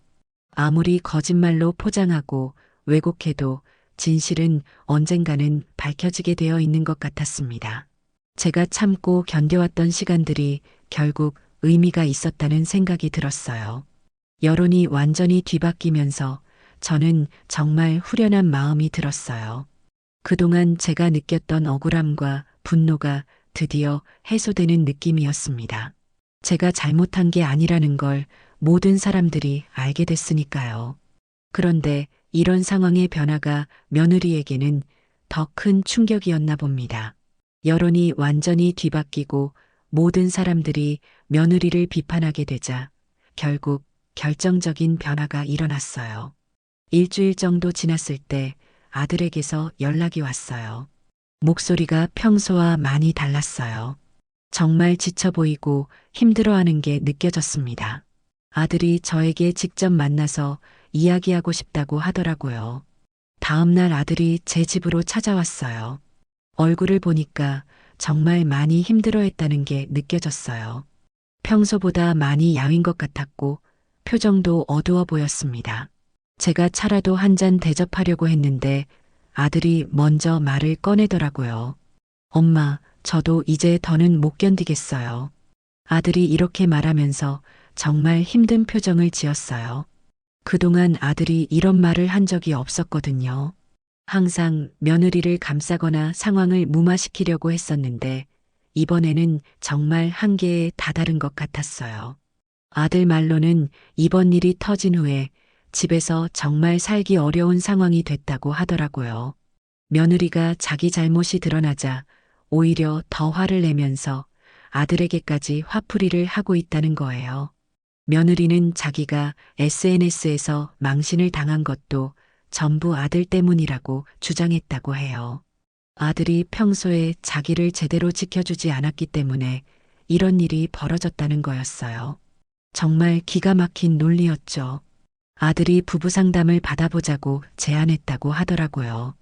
아무리 거짓말로 포장하고 왜곡해도 진실은 언젠가는 밝혀지게 되어 있는 것 같았습니다. 제가 참고 견뎌왔던 시간들이 결국 의미가 있었다는 생각이 들었어요. 여론이 완전히 뒤바뀌면서 저는 정말 후련한 마음이 들었어요. 그동안 제가 느꼈던 억울함과 분노가 드디어 해소되는 느낌이었습니다. 제가 잘못한 게 아니라는 걸 모든 사람들이 알게 됐으니까요. 그런데 이런 상황의 변화가 며느리에게는 더 큰 충격이었나 봅니다. 여론이 완전히 뒤바뀌고 모든 사람들이 며느리를 비판하게 되자 결국 결정적인 변화가 일어났어요. 일주일 정도 지났을 때 아들에게서 연락이 왔어요. 목소리가 평소와 많이 달랐어요. 정말 지쳐 보이고 힘들어하는 게 느껴졌습니다. 아들이 저에게 직접 만나서 이야기하고 싶다고 하더라고요. 다음날 아들이 제 집으로 찾아왔어요. 얼굴을 보니까 정말 많이 힘들어했다는 게 느껴졌어요. 평소보다 많이 야윈 것 같았고 표정도 어두워 보였습니다. 제가 차라도 한 잔 대접하려고 했는데 아들이 먼저 말을 꺼내더라고요. 엄마, 저도 이제 더는 못 견디겠어요. 아들이 이렇게 말하면서 정말 힘든 표정을 지었어요. 그동안 아들이 이런 말을 한 적이 없었거든요. 항상 며느리를 감싸거나 상황을 무마시키려고 했었는데 이번에는 정말 한계에 다다른 것 같았어요. 아들 말로는 이번 일이 터진 후에 집에서 정말 살기 어려운 상황이 됐다고 하더라고요. 며느리가 자기 잘못이 드러나자 오히려 더 화를 내면서 아들에게까지 화풀이를 하고 있다는 거예요. 며느리는 자기가 SNS에서 망신을 당한 것도 전부 아들 때문이라고 주장했다고 해요. 아들이 평소에 자기를 제대로 지켜주지 않았기 때문에 이런 일이 벌어졌다는 거였어요. 정말 기가 막힌 논리였죠. 아들이 부부 상담을 받아보자고 제안했다고 하더라고요.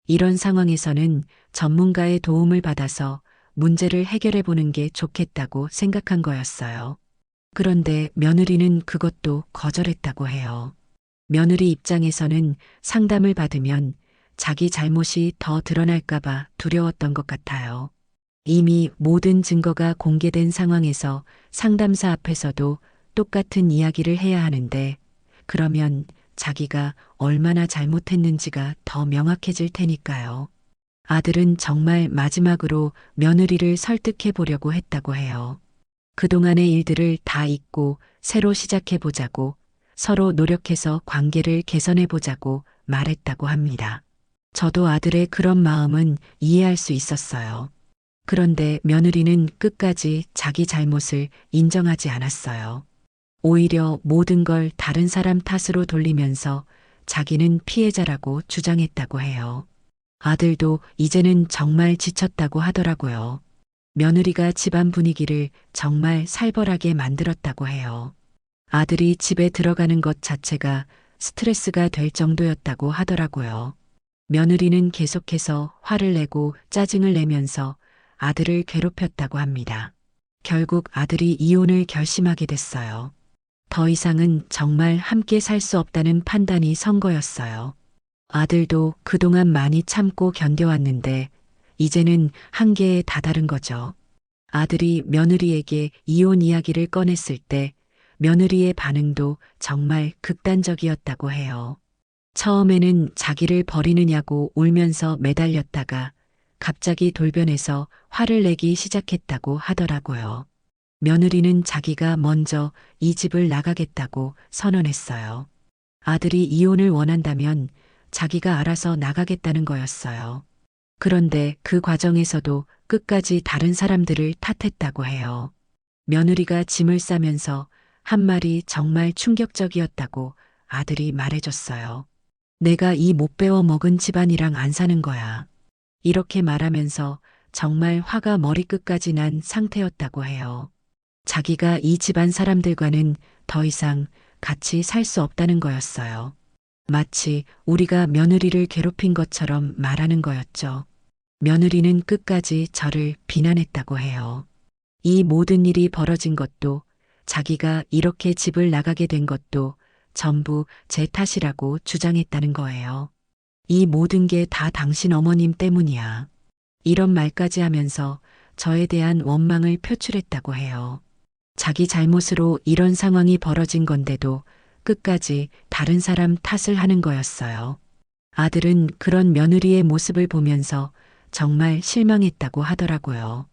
이런 상황에서는 전문가의 도움을 받아서 문제를 해결해 보는 게 좋겠다고 생각한 거였어요. 그런데 며느리는 그것도 거절했다고 해요. 며느리 입장에서는 상담을 받으면 자기 잘못이 더 드러날까봐 두려웠던 것 같아요. 이미 모든 증거가 공개된 상황에서 상담사 앞에서도 똑같은 이야기를 해야 하는데 그러면 자기가 얼마나 잘못했는지가 더 명확해질 테니까요. 아들은 정말 마지막으로 며느리를 설득해 보려고 했다고 해요. 그동안의 일들을 다 잊고 새로 시작해 보자고 서로 노력해서 관계를 개선해 보자고 말했다고 합니다. 저도 아들의 그런 마음은 이해할 수 있었어요. 그런데 며느리는 끝까지 자기 잘못을 인정하지 않았어요. 오히려 모든 걸 다른 사람 탓으로 돌리면서 자기는 피해자라고 주장했다고 해요. 아들도 이제는 정말 지쳤다고 하더라고요. 며느리가 집안 분위기를 정말 살벌하게 만들었다고 해요. 아들이 집에 들어가는 것 자체가 스트레스가 될 정도였다고 하더라고요. 며느리는 계속해서 화를 내고 짜증을 내면서 아들을 괴롭혔다고 합니다. 결국 아들이 이혼을 결심하게 됐어요. 더 이상은 정말 함께 살 수 없다는 판단이 선 거였어요. 아들도 그동안 많이 참고 견뎌왔는데 이제는 한계에 다다른 거죠. 아들이 며느리에게 이혼 이야기를 꺼냈을 때 며느리의 반응도 정말 극단적이었다고 해요. 처음에는 자기를 버리느냐고 울면서 매달렸다가 갑자기 돌변해서 화를 내기 시작했다고 하더라고요. 며느리는 자기가 먼저 이 집을 나가겠다고 선언했어요. 아들이 이혼을 원한다면 자기가 알아서 나가겠다는 거였어요. 그런데 그 과정에서도 끝까지 다른 사람들을 탓했다고 해요. 며느리가 짐을 싸면서 한 말이 정말 충격적이었다고 아들이 말해줬어요. 내가 이 못 배워 먹은 집안이랑 안 사는 거야. 이렇게 말하면서 정말 화가 머리끝까지 난 상태였다고 해요. 자기가 이 집안 사람들과는 더 이상 같이 살 수 없다는 거였어요. 마치 우리가 며느리를 괴롭힌 것처럼 말하는 거였죠. 며느리는 끝까지 저를 비난했다고 해요. 이 모든 일이 벌어진 것도, 자기가 이렇게 집을 나가게 된 것도 전부 제 탓이라고 주장했다는 거예요. 이 모든 게 다 당신 어머님 때문이야. 이런 말까지 하면서 저에 대한 원망을 표출했다고 해요. 자기 잘못으로 이런 상황이 벌어진 건데도 끝까지 다른 사람 탓을 하는 거였어요. 아들은 그런 며느리의 모습을 보면서 정말 실망했다고 하더라고요.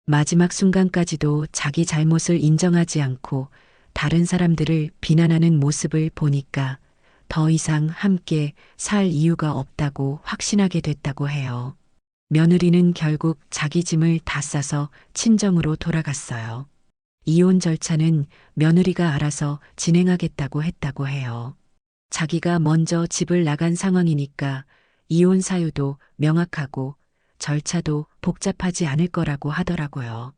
마지막 순간까지도 자기 잘못을 인정하지 않고 다른 사람들을 비난하는 모습을 보니까 더 이상 함께 살 이유가 없다고 확신하게 됐다고 해요. 며느리는 결국 자기 짐을 다 싸서 친정으로 돌아갔어요. 이혼 절차는 며느리가 알아서 진행하겠다고 했다고 해요. 자기가 먼저 집을 나간 상황이니까 이혼 사유도 명확하고 절차도 복잡하지 않을 거라고 하더라고요.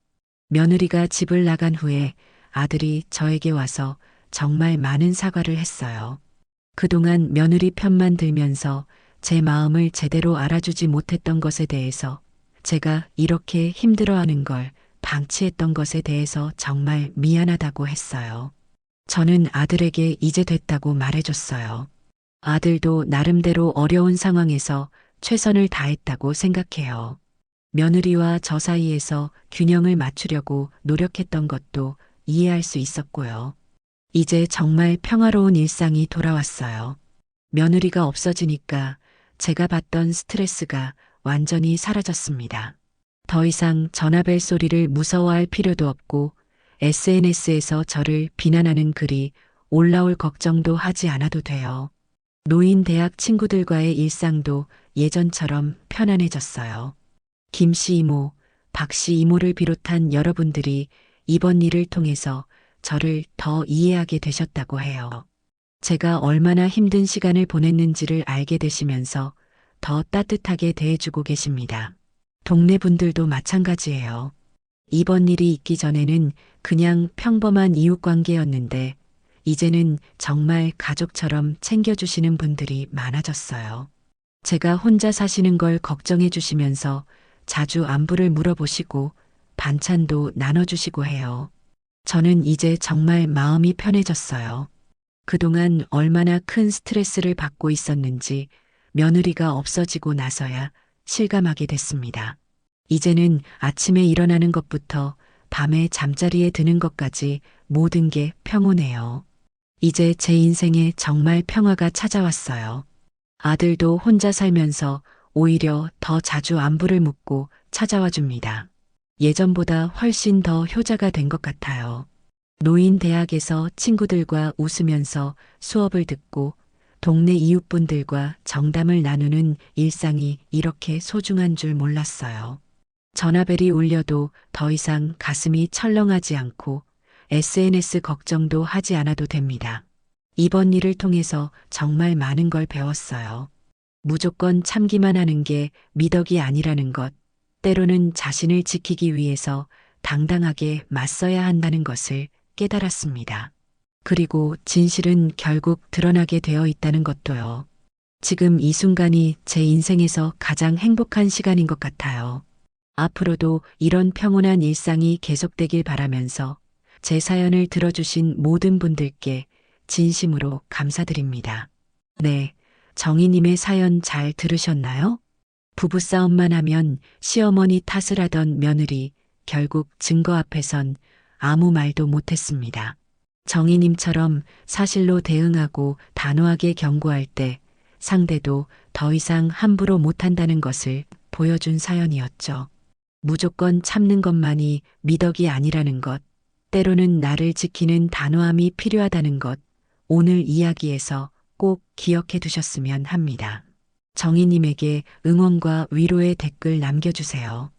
며느리가 집을 나간 후에 아들이 저에게 와서 정말 많은 사과를 했어요. 그동안 며느리 편만 들면서 제 마음을 제대로 알아주지 못했던 것에 대해서, 제가 이렇게 힘들어하는 걸 방치했던 것에 대해서 정말 미안하다고 했어요. 저는 아들에게 이제 됐다고 말해줬어요. 아들도 나름대로 어려운 상황에서 최선을 다했다고 생각해요. 며느리와 저 사이에서 균형을 맞추려고 노력했던 것도 이해할 수 있었고요. 이제 정말 평화로운 일상이 돌아왔어요. 며느리가 없어지니까 제가 받던 스트레스가 완전히 사라졌습니다. 더 이상 전화벨 소리를 무서워할 필요도 없고 SNS에서 저를 비난하는 글이 올라올 걱정도 하지 않아도 돼요. 노인 대학 친구들과의 일상도 예전처럼 편안해졌어요. 김씨 이모, 박씨 이모를 비롯한 여러분들이 이번 일을 통해서 저를 더 이해하게 되셨다고 해요. 제가 얼마나 힘든 시간을 보냈는지를 알게 되시면서 더 따뜻하게 대해주고 계십니다. 동네 분들도 마찬가지예요. 이번 일이 있기 전에는 그냥 평범한 이웃 관계였는데 이제는 정말 가족처럼 챙겨주시는 분들이 많아졌어요. 제가 혼자 사시는 걸 걱정해 주시면서 자주 안부를 물어보시고 반찬도 나눠주시고 해요. 저는 이제 정말 마음이 편해졌어요. 그동안 얼마나 큰 스트레스를 받고 있었는지 며느리가 없어지고 나서야 실감하게 됐습니다. 이제는 아침에 일어나는 것부터 밤에 잠자리에 드는 것까지 모든 게 평온해요. 이제 제 인생에 정말 평화가 찾아왔어요. 아들도 혼자 살면서 오히려 더 자주 안부를 묻고 찾아와 줍니다. 예전보다 훨씬 더 효자가 된 것 같아요. 노인 대학에서 친구들과 웃으면서 수업을 듣고 동네 이웃분들과 정담을 나누는 일상이 이렇게 소중한 줄 몰랐어요. 전화벨이 울려도 더 이상 가슴이 철렁하지 않고 SNS 걱정도 하지 않아도 됩니다. 이번 일을 통해서 정말 많은 걸 배웠어요. 무조건 참기만 하는 게 미덕이 아니라는 것, 때로는 자신을 지키기 위해서 당당하게 맞서야 한다는 것을 깨달았습니다. 그리고 진실은 결국 드러나게 되어 있다는 것도요. 지금 이 순간이 제 인생에서 가장 행복한 시간인 것 같아요. 앞으로도 이런 평온한 일상이 계속되길 바라면서 제 사연을 들어주신 모든 분들께 진심으로 감사드립니다. 네, 정희님의 사연 잘 들으셨나요? 부부싸움만 하면 시어머니 탓을 하던 며느리, 결국 증거 앞에선 아무 말도 못했습니다. 정희님처럼 사실로 대응하고 단호하게 경고할 때 상대도 더 이상 함부로 못한다는 것을 보여준 사연이었죠. 무조건 참는 것만이 미덕이 아니라는 것, 때로는 나를 지키는 단호함이 필요하다는 것, 오늘 이야기에서 꼭 기억해 두셨으면 합니다. 정희님에게 응원과 위로의 댓글 남겨주세요.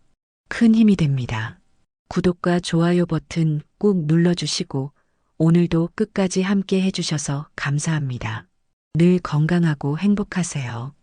큰 힘이 됩니다. 구독과 좋아요 버튼 꼭 눌러주시고 오늘도 끝까지 함께 해주셔서 감사합니다. 늘 건강하고 행복하세요.